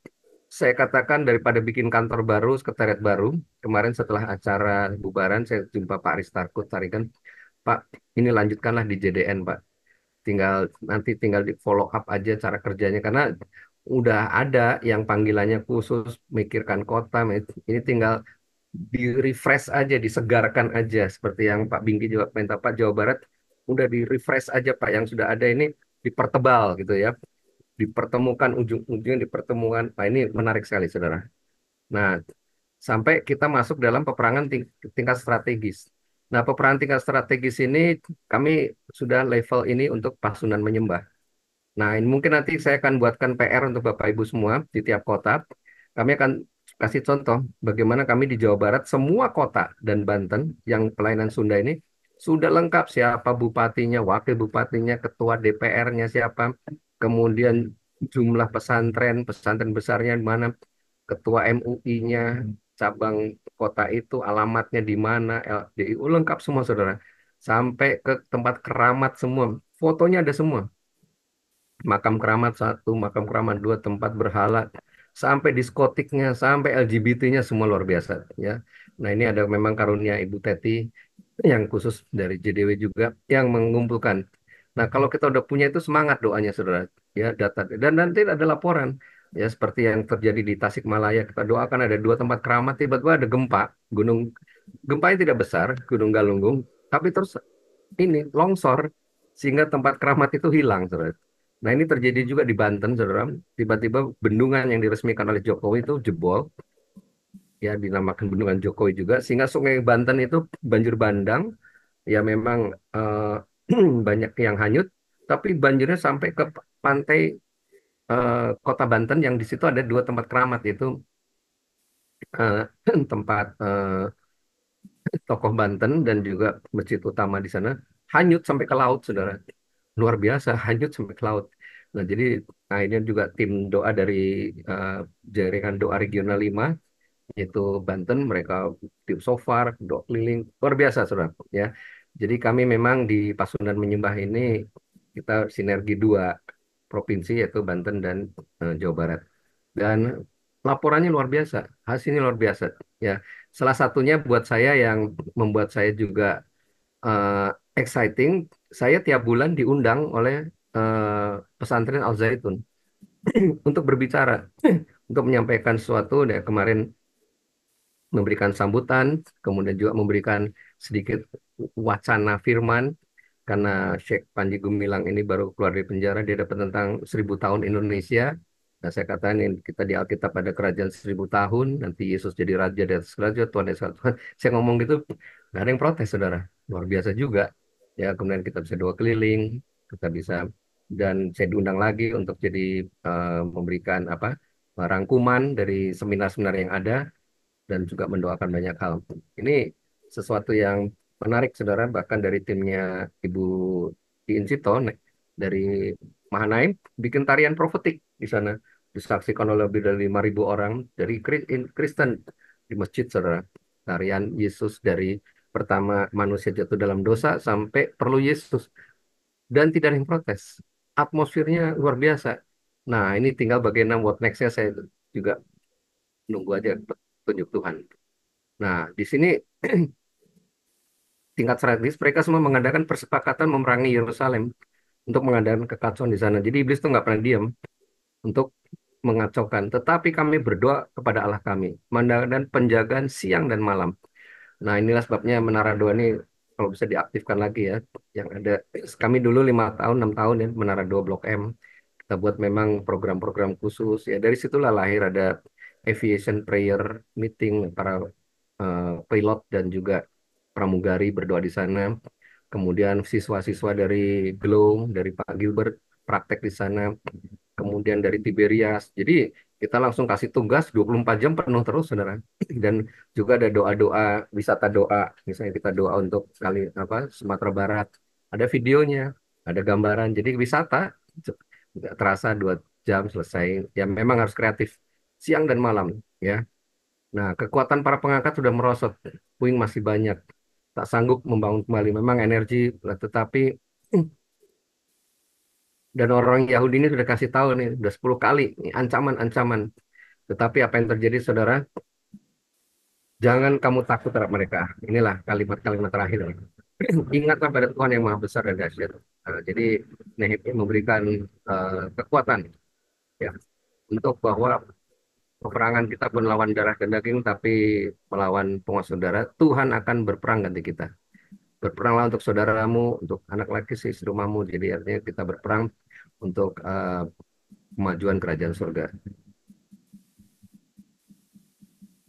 S1: saya katakan daripada bikin kantor baru, sekretariat baru, kemarin setelah acara bubaran saya jumpa Pak Aristarkut Tarigan, Pak, ini lanjutkanlah di JDN, Pak. Tinggal di follow up aja cara kerjanya karena udah ada yang panggilannya khusus mikirkan kota, ini tinggal di refresh aja, disegarkan aja seperti yang Pak Bingki juga minta, Pak, Jawa Barat udah di refresh aja, Pak, yang sudah ada ini dipertebal gitu ya, dipertemukan ujung-ujungnya dipertemukan. Nah, ini menarik sekali, saudara. Nah, sampai kita masuk dalam peperangan tingkat strategis. Nah, peperangan tingkat strategis ini kami sudah level ini untuk pasunan menyembah. Nah, ini mungkin nanti saya akan buatkan PR untuk Bapak Ibu semua di tiap kota. Kami akan kasih contoh bagaimana kami di Jawa Barat, semua kota dan Banten yang pelayanan Sunda ini sudah lengkap, siapa bupatinya, wakil bupatinya, ketua DPR-nya siapa, kemudian jumlah pesantren, pesantren besarnya di mana, ketua MUI-nya, cabang kota itu, alamatnya di mana, LDIU, lengkap semua, saudara. Sampai ke tempat keramat semua, fotonya ada semua. Makam keramat satu, makam keramat dua, tempat berhala, sampai diskotiknya, sampai LGBT-nya semua luar biasa ya. Nah, ini ada memang karunia Ibu Teti yang khusus dari JDW juga yang mengumpulkan. Nah, kalau kita udah punya itu semangat doanya, saudara, ya, data dan nanti ada laporan ya seperti yang terjadi di Tasikmalaya. Kita doakan ada 2 tempat keramat, tiba-tiba ada gempa, gunung gempanya tidak besar, Gunung Galunggung, tapi terus ini longsor sehingga tempat keramat itu hilang, saudara. Nah, ini terjadi juga di Banten, saudara. Tiba-tiba bendungan yang diresmikan oleh Jokowi itu jebol, ya, dinamakan bendungan Jokowi juga, sehingga Sungai Banten itu banjir bandang, ya memang banyak yang hanyut, tapi banjirnya sampai ke pantai Kota Banten yang di situ ada 2 tempat keramat, yaitu eh, tempat tokoh Banten dan juga masjid utama di sana hanyut sampai ke laut, saudara. Luar biasa, hanyut sampai ke laut. Nah, jadi nah ini juga tim doa dari eh, jaringan doa regional 5, yaitu Banten, mereka tim Sofar, doa keliling, luar biasa, saudara. Ya, jadi kami memang di Pasundan Menyembah ini kita sinergi 2 provinsi, yaitu Banten dan Jawa Barat. Dan laporannya luar biasa, hasilnya luar biasa. Ya, salah satunya buat saya yang membuat saya juga eh, exciting, saya tiap bulan diundang oleh pesantren Al Zaitun untuk berbicara, untuk menyampaikan sesuatu. Dan kemarin memberikan sambutan, kemudian juga memberikan sedikit wacana firman, karena Sheikh Panji Gumilang ini baru keluar dari penjara, dia dapat tentang 1.000 tahun Indonesia. Nah, saya katakan ini kita di Alkitab ada kerajaan 1.000 tahun, nanti Yesus jadi raja di atas raja, Tuhan di atas Tuhan. Saya ngomong gitu, nggak ada yang protes, saudara. Luar biasa juga. Ya, kemudian kita bisa doa keliling, kita bisa, dan saya diundang lagi untuk jadi memberikan apa, rangkuman dari seminar-seminar yang ada, dan juga mendoakan banyak hal. Ini sesuatu yang menarik, saudara. Bahkan dari timnya Ibu Diincito dari Mahanaim bikin tarian profetik di sana. Disaksikan oleh lebih dari 5.000 orang dari Kristen di masjid, saudara. tarian Yesus dari pertama manusia jatuh dalam dosa sampai perlu Yesus dan tidak ada yang protes. Atmosfernya luar biasa. Nah, ini tinggal bagaimana what next-nya saya juga nunggu aja petunjuk Tuhan. Nah, di sini tingkat strategis mereka semua mengadakan persepakatan memerangi Yerusalem untuk mengadakan kekacauan di sana. Jadi iblis itu nggak pernah diam untuk mengacaukan. Tetapi kami berdoa kepada Allah kami, mengadakan penjagaan siang dan malam. Nah, inilah sebabnya Menara Doa ini kalau bisa diaktifkan lagi ya. Yang ada kami dulu 5 tahun, 6 tahun ya Menara Doa Blok M. Kita buat memang program-program khusus ya. Dari situlah lahir ada aviation prayer meeting para pilot dan juga pramugari berdoa di sana. Kemudian siswa-siswa dari Glow, dari Pak Gilbert praktek di sana. Kemudian dari Tiberias. Jadi kita langsung kasih tugas 24 jam penuh terus, saudara. Dan juga ada doa-doa, wisata doa. Misalnya kita doa untuk kali apa Sumatera Barat. Ada videonya, ada gambaran. Jadi wisata nggak terasa 2 jam selesai. Ya memang harus kreatif siang dan malam, ya. Nah, kekuatan para pengangkat sudah merosot. Puing masih banyak. Tak sanggup membangun kembali. Memang energi, tetapi dan orang Yahudi ini sudah kasih tahu nih, sudah 10 kali, ini ancaman-ancaman. Tetapi apa yang terjadi, saudara? Jangan kamu takut terhadap mereka. Inilah kalimat-kalimat terakhir. Ingatlah pada Tuhan yang Maha Besar dan dahsyat. Jadi Nehemia memberikan kekuatan ya untuk bahwa peperangan kita pun lawan darah dan daging, tapi melawan penguasa udara. Tuhan akan berperang ganti kita. Berperanglah untuk saudaramu, untuk anak laki istri rumahmu. Jadi artinya kita berperang untuk kemajuan kerajaan surga.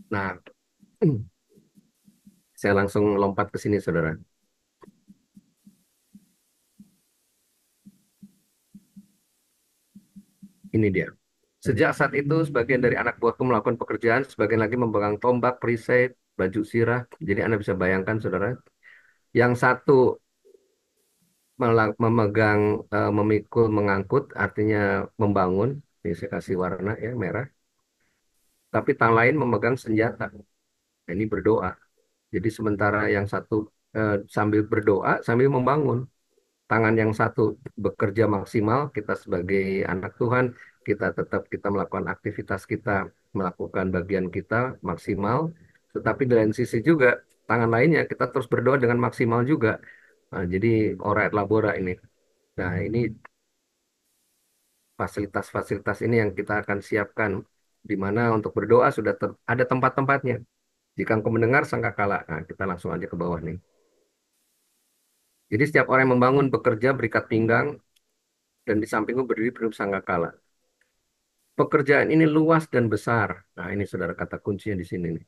S1: Nah, saya langsung lompat ke sini, saudara. Ini dia. Sejak saat itu, sebagian dari anak buahku melakukan pekerjaan, sebagian lagi memegang tombak, perisai, baju sirah. Jadi Anda bisa bayangkan, saudara. Yang satu memegang, memikul, mengangkut, artinya membangun. Ini saya kasih warna ya, merah. Tapi tangan lain memegang senjata. Nah, ini berdoa. Jadi sementara yang satu sambil berdoa, sambil membangun. Tangan yang satu bekerja maksimal, kita sebagai anak Tuhan, kita melakukan aktivitas kita, melakukan bagian kita maksimal, tetapi di lain sisi juga, tangan lainnya kita terus berdoa dengan maksimal juga. Nah, jadi ora et labora ini. Nah, ini fasilitas-fasilitas ini yang kita akan siapkan, di mana untuk berdoa sudah ada tempat-tempatnya. Jika engkau mendengar sangkakala, nah kita langsung aja ke bawah nih. Jadi setiap orang yang membangun, bekerja, berikat pinggang, dan di sampingku berdiri penuh sangkakala. Pekerjaan ini luas dan besar. Nah, ini saudara kata kuncinya di sini nih.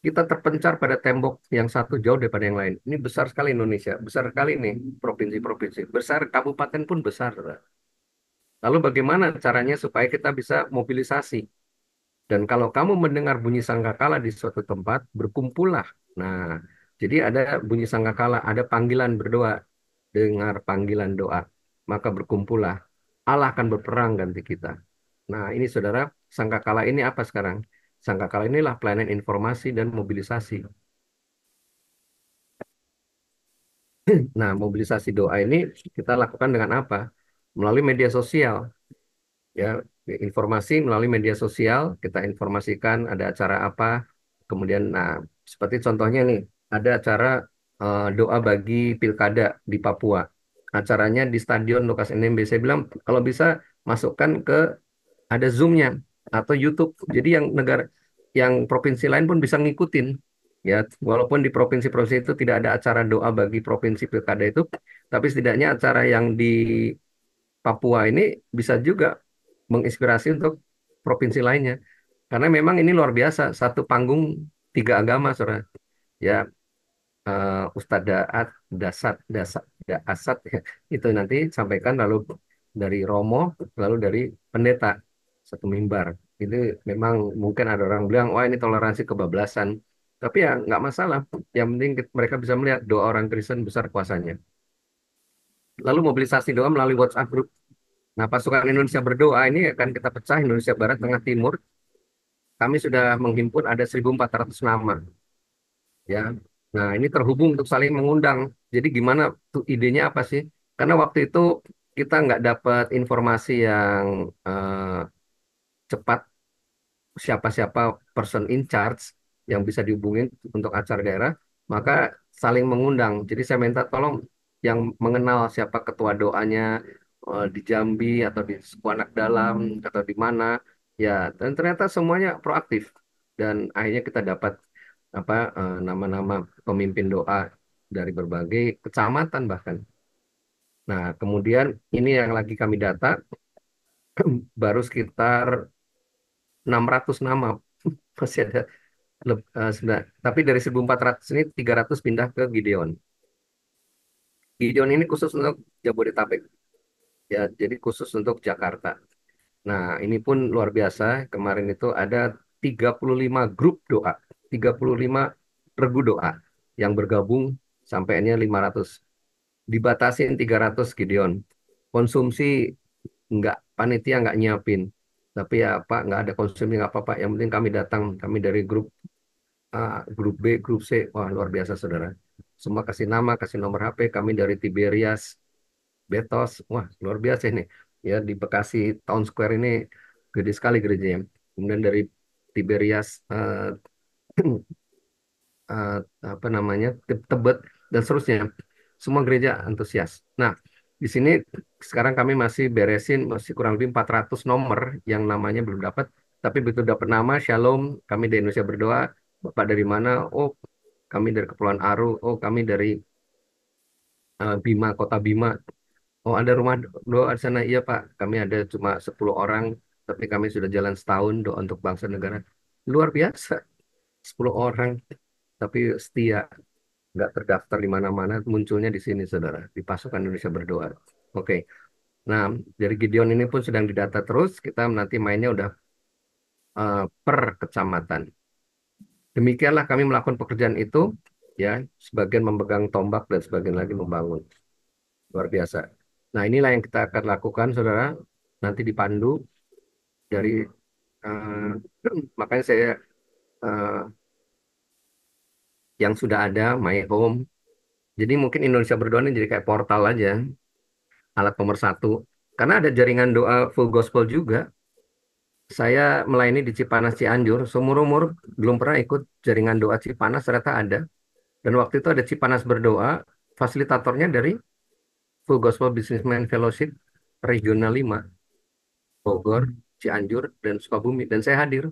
S1: Kita terpencar pada tembok yang satu jauh daripada yang lain. Ini besar sekali Indonesia, besar sekali nih provinsi-provinsi. Besar kabupaten pun besar, saudara. Lalu bagaimana caranya supaya kita bisa mobilisasi? Dan kalau kamu mendengar bunyi sangkakala di suatu tempat, berkumpullah. Nah, jadi ada bunyi sangkakala, ada panggilan berdoa. Dengar panggilan doa, maka berkumpullah. Allah akan berperang ganti kita. Nah, ini saudara, sangkakala ini apa sekarang? Sangkakala inilah pelayanan informasi dan mobilisasi. Nah, mobilisasi doa ini kita lakukan dengan apa? Melalui media sosial. Ya, informasi melalui media sosial, kita informasikan ada acara apa. Kemudian, nah, seperti contohnya nih, ada acara doa bagi pilkada di Papua. Acaranya di Stadion Lukas NMB. Saya bilang, kalau bisa masukkan ke ada Zoom-nya atau YouTube. Jadi yang provinsi lain pun bisa ngikutin. Ya, walaupun di provinsi-provinsi itu tidak ada acara doa bagi provinsi pilkada itu, tapi setidaknya acara yang di Papua ini bisa juga menginspirasi untuk provinsi lainnya. Karena memang ini luar biasa, satu panggung tiga agama, saudara. Ya, Ustadz Daat, Asad, ya, itu nanti sampaikan lalu dari Romo, lalu dari pendeta, satu mimbar. Itu memang mungkin ada orang bilang, wah ini toleransi kebablasan. Tapi ya nggak masalah. Yang penting mereka bisa melihat doa orang Kristen besar kuasanya. Lalu mobilisasi doa melalui WhatsApp group. Nah, pasukan Indonesia berdoa ini akan kita pecah Indonesia Barat, Tengah, Timur. kami sudah menghimpun ada 1.400 nama ya. Nah, ini terhubung untuk saling mengundang. Jadi gimana tuh idenya apa sih? Karena waktu itu kita nggak dapat informasi yang cepat siapa-siapa person in charge yang bisa dihubungin untuk acara daerah, maka saling mengundang. Jadi saya minta tolong yang mengenal siapa ketua doanya di Jambi atau di suku anak dalam atau di mana, ya. Dan ternyata semuanya proaktif dan akhirnya kita dapat apa nama-nama pemimpin doa dari berbagai kecamatan bahkan. Nah, kemudian ini yang lagi kami data baru sekitar 600 nama. Masih ada tapi dari 1.400 ini 300 pindah ke Gideon. Gideon ini khusus untuk Jabodetabek ya, jadi khusus untuk Jakarta. Nah, ini pun luar biasa. Kemarin itu ada 35 grup doa, 35 regu doa yang bergabung sampainya 500. Dibatasin 300 Gideon. Konsumsi nggak, panitia nggak nyiapin. Tapi ya Pak, nggak ada konsumsi nggak apa-apa. Yang penting kami datang, kami dari grup A, grup B, grup C. Wah, luar biasa, saudara. Semua kasih nama, kasih nomor HP. Kami dari Tiberias, Betos. Wah, luar biasa ini. Ya, di Bekasi Town Square ini gede sekali gerejanya. Kemudian dari Tiberias, eh, apa namanya, Tebet, dan seterusnya. Semua gereja antusias. Nah, di sini sekarang kami masih beresin, masih kurang lebih 400 nomor yang namanya belum dapat. Tapi begitu dapat nama, Shalom, kami di Indonesia berdoa. Bapak dari mana? Oh, kami dari Kepulauan Aru. Oh, kami dari Bima, Kota Bima. Oh, ada rumah doa di sana. Iya, Pak. Kami ada cuma 10 orang, tapi kami sudah jalan setahun doa untuk bangsa dan negara. Luar biasa. 10 orang, tapi setia. Nggak terdaftar di mana-mana, munculnya di sini, saudara. Di Pasukan Indonesia Berdoa. Oke. Nah, dari Gideon ini pun sedang didata terus. Kita nanti mainnya udah per kecamatan. Demikianlah kami melakukan pekerjaan itu, ya, sebagian memegang tombak dan sebagian lagi membangun. Luar biasa. Nah, inilah yang kita akan lakukan, saudara. Nanti dipandu dari eh, makanya saya eh, yang sudah ada My Home. Jadi mungkin Indonesia Berdoa ini jadi kayak portal aja, alat pemersatu. Karena ada jaringan doa full gospel juga. Saya melayani di Cipanas Cianjur, seumur umur belum pernah ikut jaringan doa Cipanas, ternyata ada. Dan waktu itu ada Cipanas Berdoa, fasilitatornya dari Full Gospel Businessman Fellowship Regional 5, Bogor, Cianjur, dan Sukabumi. Dan saya hadir.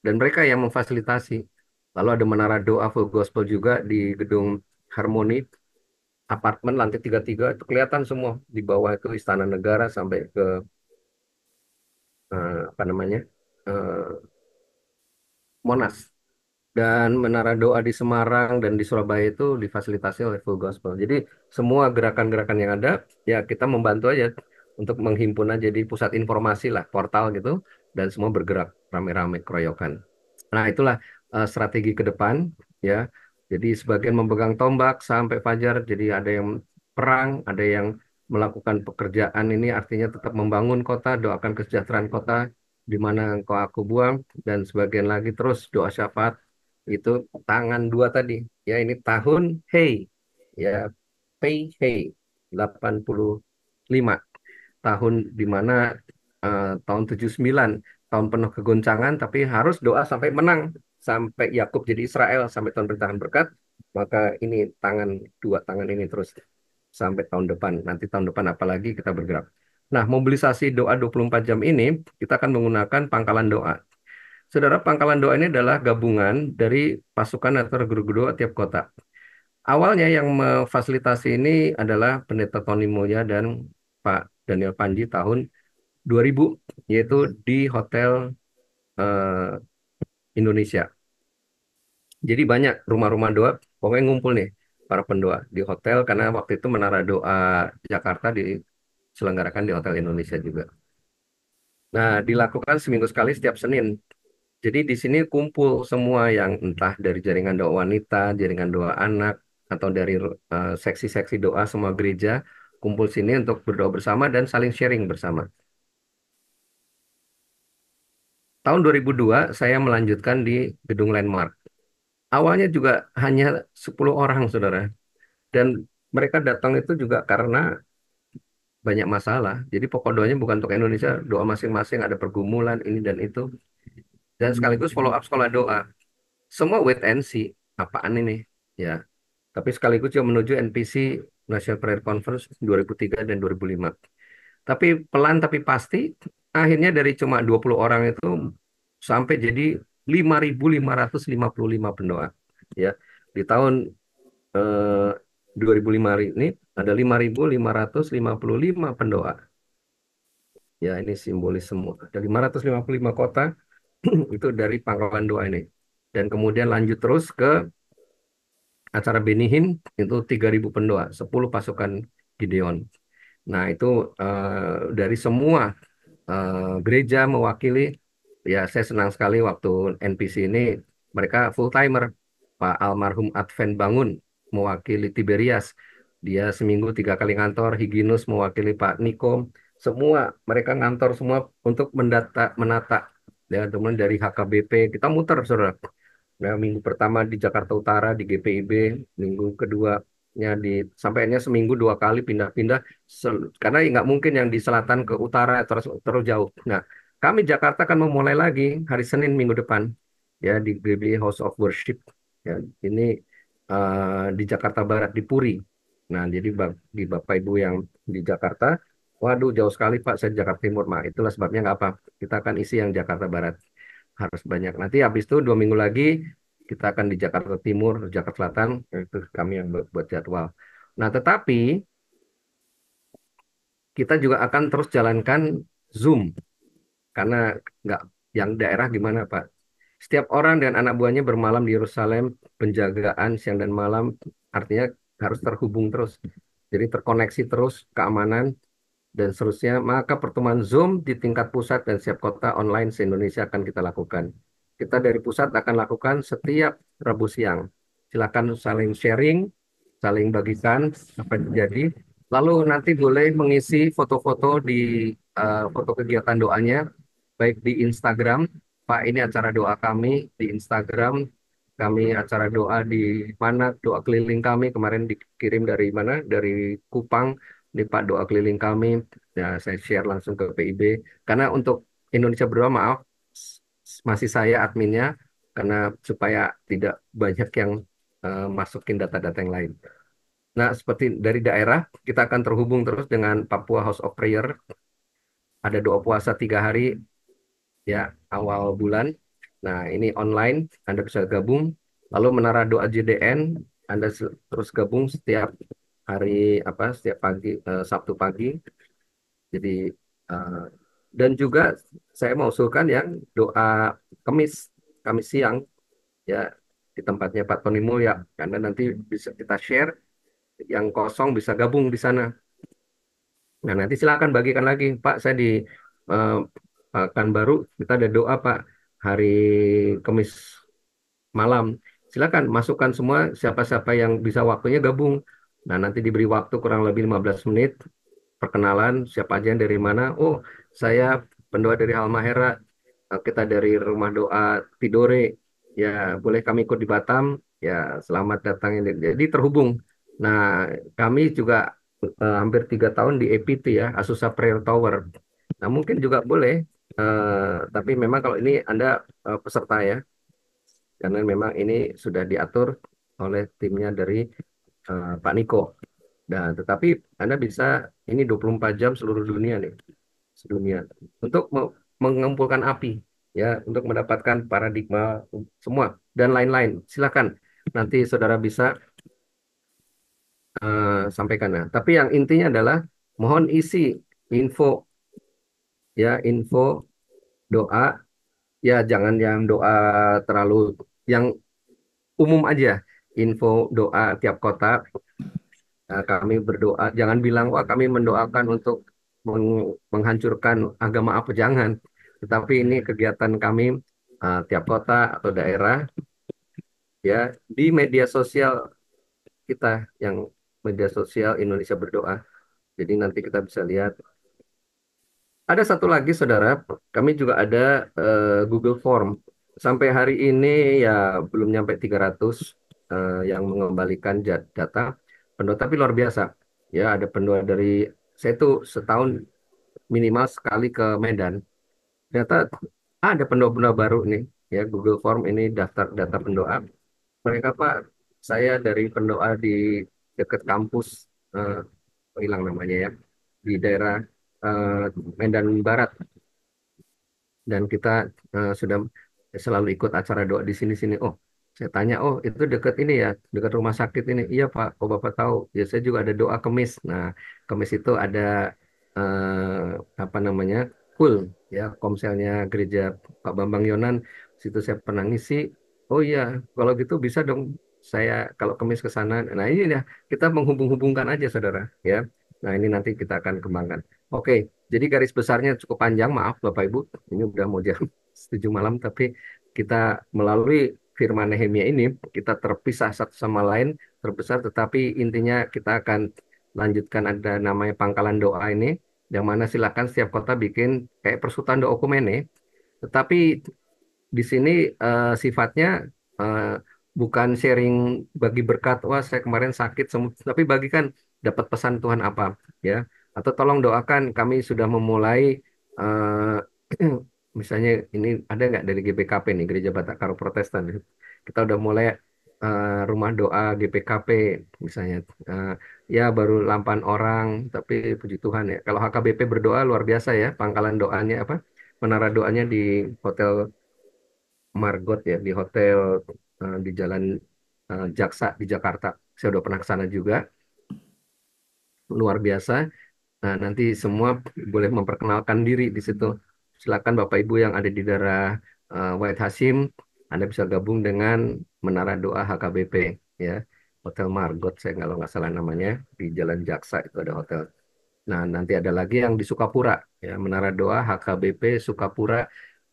S1: Dan mereka yang memfasilitasi. Lalu ada menara doa full gospel juga di gedung Harmoni, apartemen lantai 33, itu kelihatan semua. Di bawah itu Istana Negara sampai ke, apa namanya, eh, Monas. Dan menara doa di Semarang dan di Surabaya itu difasilitasi oleh Full Gospel. Jadi semua gerakan-gerakan yang ada, ya kita membantu aja untuk menghimpun aja di pusat informasi lah, portal gitu, dan semua bergerak rame-rame, keroyokan. Nah, itulah strategi ke depan, ya. Jadi sebagian memegang tombak sampai fajar, jadi ada yang perang, ada yang melakukan pekerjaan ini artinya tetap membangun kota, doakan kesejahteraan kota di mana engkau aku buang, dan sebagian lagi terus doa syafaat itu tangan dua tadi. Ya, ini tahun hey, ya, pay hey 85, tahun di mana tahun 79, tahun penuh kegoncangan, tapi harus doa sampai menang, sampai Yakub jadi Israel, sampai tahun berintangan berkat. Maka ini tangan dua, tangan ini terus sampai tahun depan. Nanti tahun depan apalagi kita bergerak. Nah, mobilisasi doa 24 jam ini kita akan menggunakan pangkalan doa. Saudara, pangkalan doa ini adalah gabungan dari pasukan atau guru-guru doa tiap kota. Awalnya yang memfasilitasi ini adalah Pendeta Tony Mulya dan Pak Daniel Panji tahun 2000, yaitu di Hotel eh, Indonesia. Jadi banyak rumah-rumah doa, pokoknya ngumpul nih para pendoa di hotel karena waktu itu Menara Doa Jakarta diselenggarakan di Hotel Indonesia juga. Nah, dilakukan seminggu sekali setiap Senin. Jadi di sini kumpul semua yang entah dari jaringan doa wanita, jaringan doa anak, atau dari seksi-seksi doa semua gereja kumpul sini untuk berdoa bersama dan saling sharing bersama. tahun 2002 saya melanjutkan di Gedung Landmark. Awalnya juga hanya 10 orang, saudara. Dan mereka datang itu juga karena banyak masalah. Jadi pokok doanya bukan untuk Indonesia, doa masing-masing, ada pergumulan ini dan itu. Dan sekaligus follow up sekolah doa. Semua wait and see. Apaan ini? Ya. Tapi sekaligus juga menuju NPC National Prayer Conference 2003 dan 2005. Tapi pelan tapi pasti, akhirnya dari cuma 20 orang itu sampai jadi 5.555 pendoa. Ya, di tahun eh, 2005 ini ada 5.555 pendoa. Ya, ini simbolis semua. Ada 555 kota itu dari pangkalan doa ini. Dan kemudian lanjut terus ke acara Benihin itu 3.000 pendoa, 10 pasukan Gideon. Nah, itu dari semua gereja mewakili. Ya, saya senang sekali waktu NPC ini mereka full timer. Pak almarhum Advent Bangun mewakili Tiberias. Dia seminggu 3 kali ngantor. Hyginus mewakili Pak Niko. Semua mereka ngantor semua untuk menata. Ya, teman dari HKBP kita muter, saudara. Nah, minggu pertama di Jakarta Utara di GPIB, minggu keduanya sampainya seminggu 2 kali pindah-pindah karena nggak mungkin yang di selatan ke utara terus terus jauh. Nah, kami Jakarta akan memulai lagi hari Senin minggu depan ya di GBI House of Worship. Ya, ini di Jakarta Barat di Puri. Nah, jadi di Bapak Ibu yang di Jakarta, waduh jauh sekali Pak, saya di Jakarta Timur. Nah, itulah sebabnya nggak apa. Kita akan isi yang Jakarta Barat harus banyak. Nanti habis itu 2 minggu lagi kita akan di Jakarta Timur, Jakarta Selatan, itu kami yang buat jadwal. Nah, tetapi kita juga akan terus jalankan Zoom karena nggak yang daerah gimana Pak? Setiap orang dan anak buahnya bermalam di Yerusalem, penjagaan siang dan malam, artinya harus terhubung terus. Jadi terkoneksi terus keamanan dan seterusnya, maka pertemuan Zoom di tingkat pusat dan setiap kota online se-Indonesia akan kita lakukan. Kita dari pusat akan lakukan setiap Rabu siang. Silakan saling sharing, saling bagikan apa yang terjadi. Lalu nanti boleh mengisi foto-foto di foto kegiatan doanya, baik di Instagram. Pak, ini acara doa kami di Instagram. Kami acara doa di mana? Doa keliling kami kemarin dikirim dari mana? Dari Kupang. Ini Pak doa keliling kami. Ya, saya share langsung ke PIB. Karena untuk Indonesia Berdoa, maaf, masih saya adminnya. Karena supaya tidak banyak yang masukin data-data yang lain. Nah, seperti dari daerah, kita akan terhubung terus dengan Papua House of Prayer. Ada doa puasa 3 hari ya awal bulan. Nah, ini online, Anda bisa gabung. Lalu Menara Doa JDN, Anda terus gabung setiap hari apa? Setiap pagi, Sabtu pagi. Jadi eh, dan juga saya mau usulkan yang doa Kamis, Kamis siang ya di tempatnya Pak Tony Mulya, karena nanti bisa kita share yang kosong bisa gabung di sana. Nah, nanti silakan bagikan lagi, Pak. Saya di eh, Pekanbaru kita ada doa, Pak, hari Kamis malam. Silakan masukkan semua siapa-siapa yang bisa waktunya gabung. Nah, nanti diberi waktu kurang lebih 15 menit perkenalan siapa aja yang dari mana. Oh, saya pendoa dari Halmahera. Kita dari Rumah Doa Tidore. Ya, boleh kami ikut di Batam. Ya, selamat datang ini. Jadi terhubung. Nah, kami juga hampir 3 tahun di APT ya, Azusa Prayer Tower. Nah, mungkin juga boleh. Tapi memang kalau ini Anda peserta ya, karena memang ini sudah diatur oleh timnya dari Pak Niko. Dan tetapi Anda bisa ini 24 jam seluruh dunia nih, sedunia untuk mengumpulkan api ya, untuk mendapatkan paradigma semua dan lain-lain. Silakan nanti saudara bisa sampaikan. Nah, tapi yang intinya adalah mohon isi info ya, info doa ya, jangan yang doa terlalu yang umum aja. Info doa tiap kota. Kami berdoa, jangan bilang, wah kami mendoakan untuk menghancurkan agama apa, jangan. Tetapi ini kegiatan kami tiap kota atau daerah, ya, di media sosial kita, yang media sosial Indonesia Berdoa. Jadi nanti kita bisa lihat Ada satu lagi, saudara, kami juga ada Google Form. Sampai hari ini ya belum nyampe 300 yang mengembalikan data penduduk, tapi luar biasa. Ya, ada penduduk dari, saya tuh setahun minimal sekali ke Medan. Ternyata ada penduduk-penduduk baru nih, ya Google Form ini daftar data penduduk. Mereka Pak, saya dari pendoa di dekat kampus, eh, hilang namanya ya, di daerah eh, Medan Barat, dan kita sudah selalu ikut acara doa di sini-sini. Oh, saya tanya, oh itu dekat ini ya, dekat rumah sakit ini. Iya Pak, oh Bapak tahu. Ya saya juga ada doa Kemis. Nah, Kemis itu ada apa namanya, full ya, komselnya gereja Pak Bambang Yonan. Situ saya pernah ngisi. Oh iya, kalau gitu bisa dong. Saya kalau Kemis ke sana. Nah ini ya, kita menghubung-hubungkan aja saudara ya. Nah ini nanti kita akan kembangkan. Oke, jadi garis besarnya cukup panjang, maaf Bapak Ibu, ini udah mau jam 7 malam, tapi kita melalui firman Nehemia ini, kita terpisah satu sama lain, terbesar, tetapi intinya kita akan lanjutkan, ada namanya pangkalan doa ini, yang mana silakan setiap kota bikin kayak persutan doa okumene, tetapi di sini sifatnya eh, bukan sharing bagi berkat, wah saya kemarin sakit, tapi bagikan dapat pesan Tuhan apa ya, atau tolong doakan kami sudah memulai misalnya ini ada nggak dari GPKP nih, Gereja Batak Karo Protestan, kita udah mulai rumah doa GPKP misalnya. Eh, ya baru 8 orang, tapi puji Tuhan ya, kalau HKBP berdoa luar biasa ya, pangkalan doanya apa, menara doanya di Hotel Margot ya, di hotel di Jalan Jaksa di Jakarta. Saya udah pernah ke sana juga, luar biasa. Nah, nanti semua boleh memperkenalkan diri di situ. Silakan Bapak Ibu yang ada di daerah White Hasim, Anda bisa gabung dengan Menara Doa HKBP ya. Hotel Margot, saya kalau nggak salah namanya, di Jalan Jaksa itu ada hotel. Nah, nanti ada lagi yang di Sukapura ya, Menara Doa HKBP Sukapura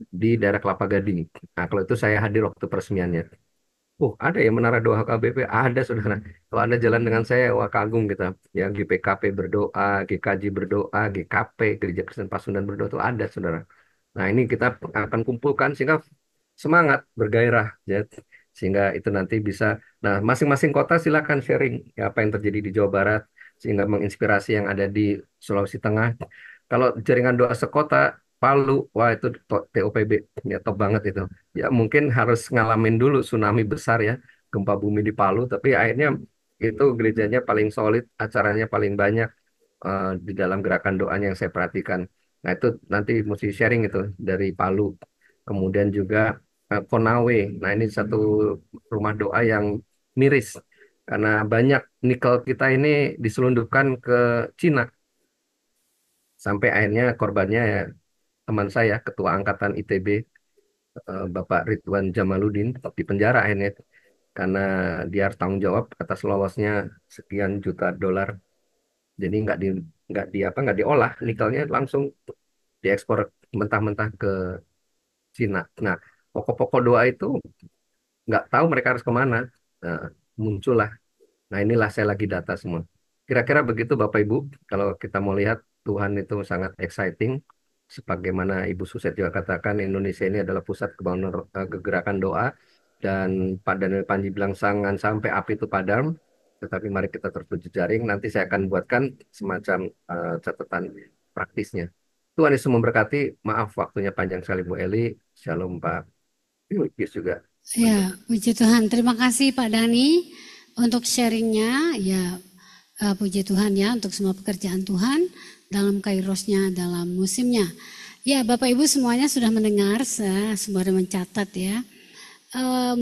S1: di daerah Kelapa Gading. Nah, kalau itu saya hadir waktu peresmiannya. Ada ya Menara Doa KBP, ada saudara. Kalau Anda jalan dengan saya, wah kagum kita. Ya, GPKP berdoa, GKJ berdoa, GKP, Gereja Kristen Pasundan berdoa itu ada saudara. Nah ini kita akan kumpulkan sehingga semangat, bergairah, ya. Sehingga itu nanti bisa, nah masing-masing kota silakan sharing ya, apa yang terjadi di Jawa Barat, sehingga menginspirasi yang ada di Sulawesi Tengah. Kalau jaringan doa sekota, Palu, wah itu TOPB, ya top banget itu. Ya mungkin harus ngalamin dulu tsunami besar ya, gempa bumi di Palu, tapi akhirnya itu gerejanya paling solid, acaranya paling banyak di dalam gerakan doanya yang saya perhatikan. Nah itu nanti mesti sharing itu dari Palu. Kemudian juga Konawe. Nah ini satu rumah doa yang miris karena banyak nikel kita ini diselundupkan ke Cina, sampai akhirnya korbannya ya, teman saya Ketua Angkatan ITB Bapak Ridwan Jamaludin di penjara akhirnya karena dia harus tanggung jawab atas lolosnya sekian juta dolar. Jadi nggak diolah, nikelnya langsung diekspor mentah-mentah ke Cina. Nah, pokok-pokok doa itu nggak tahu mereka harus kemana. Nah, muncullah. Nah, inilah saya lagi data semua. Kira-kira begitu Bapak Ibu. Kalau kita mau lihat, Tuhan itu sangat exciting. Sebagaimana Ibu Suset juga katakan, Indonesia ini adalah pusat kebangunan kegerakan doa. Dan Pak Daniel Panji bilang, jangan sampai api itu padam. Tetapi mari kita terus berjejaring. Nanti saya akan buatkan semacam catatan praktisnya. Tuhan Yesus memberkati. Maaf waktunya panjang sekali Bu Eli. Shalom Pak Yus juga.
S2: Ya, puji Tuhan. Terima kasih Pak Dani untuk sharingnya. Ya, puji Tuhan ya untuk semua pekerjaan Tuhan dalam kairosnya, dalam musimnya. Ya, Bapak Ibu semuanya sudah mendengar, semua sudah mencatat ya.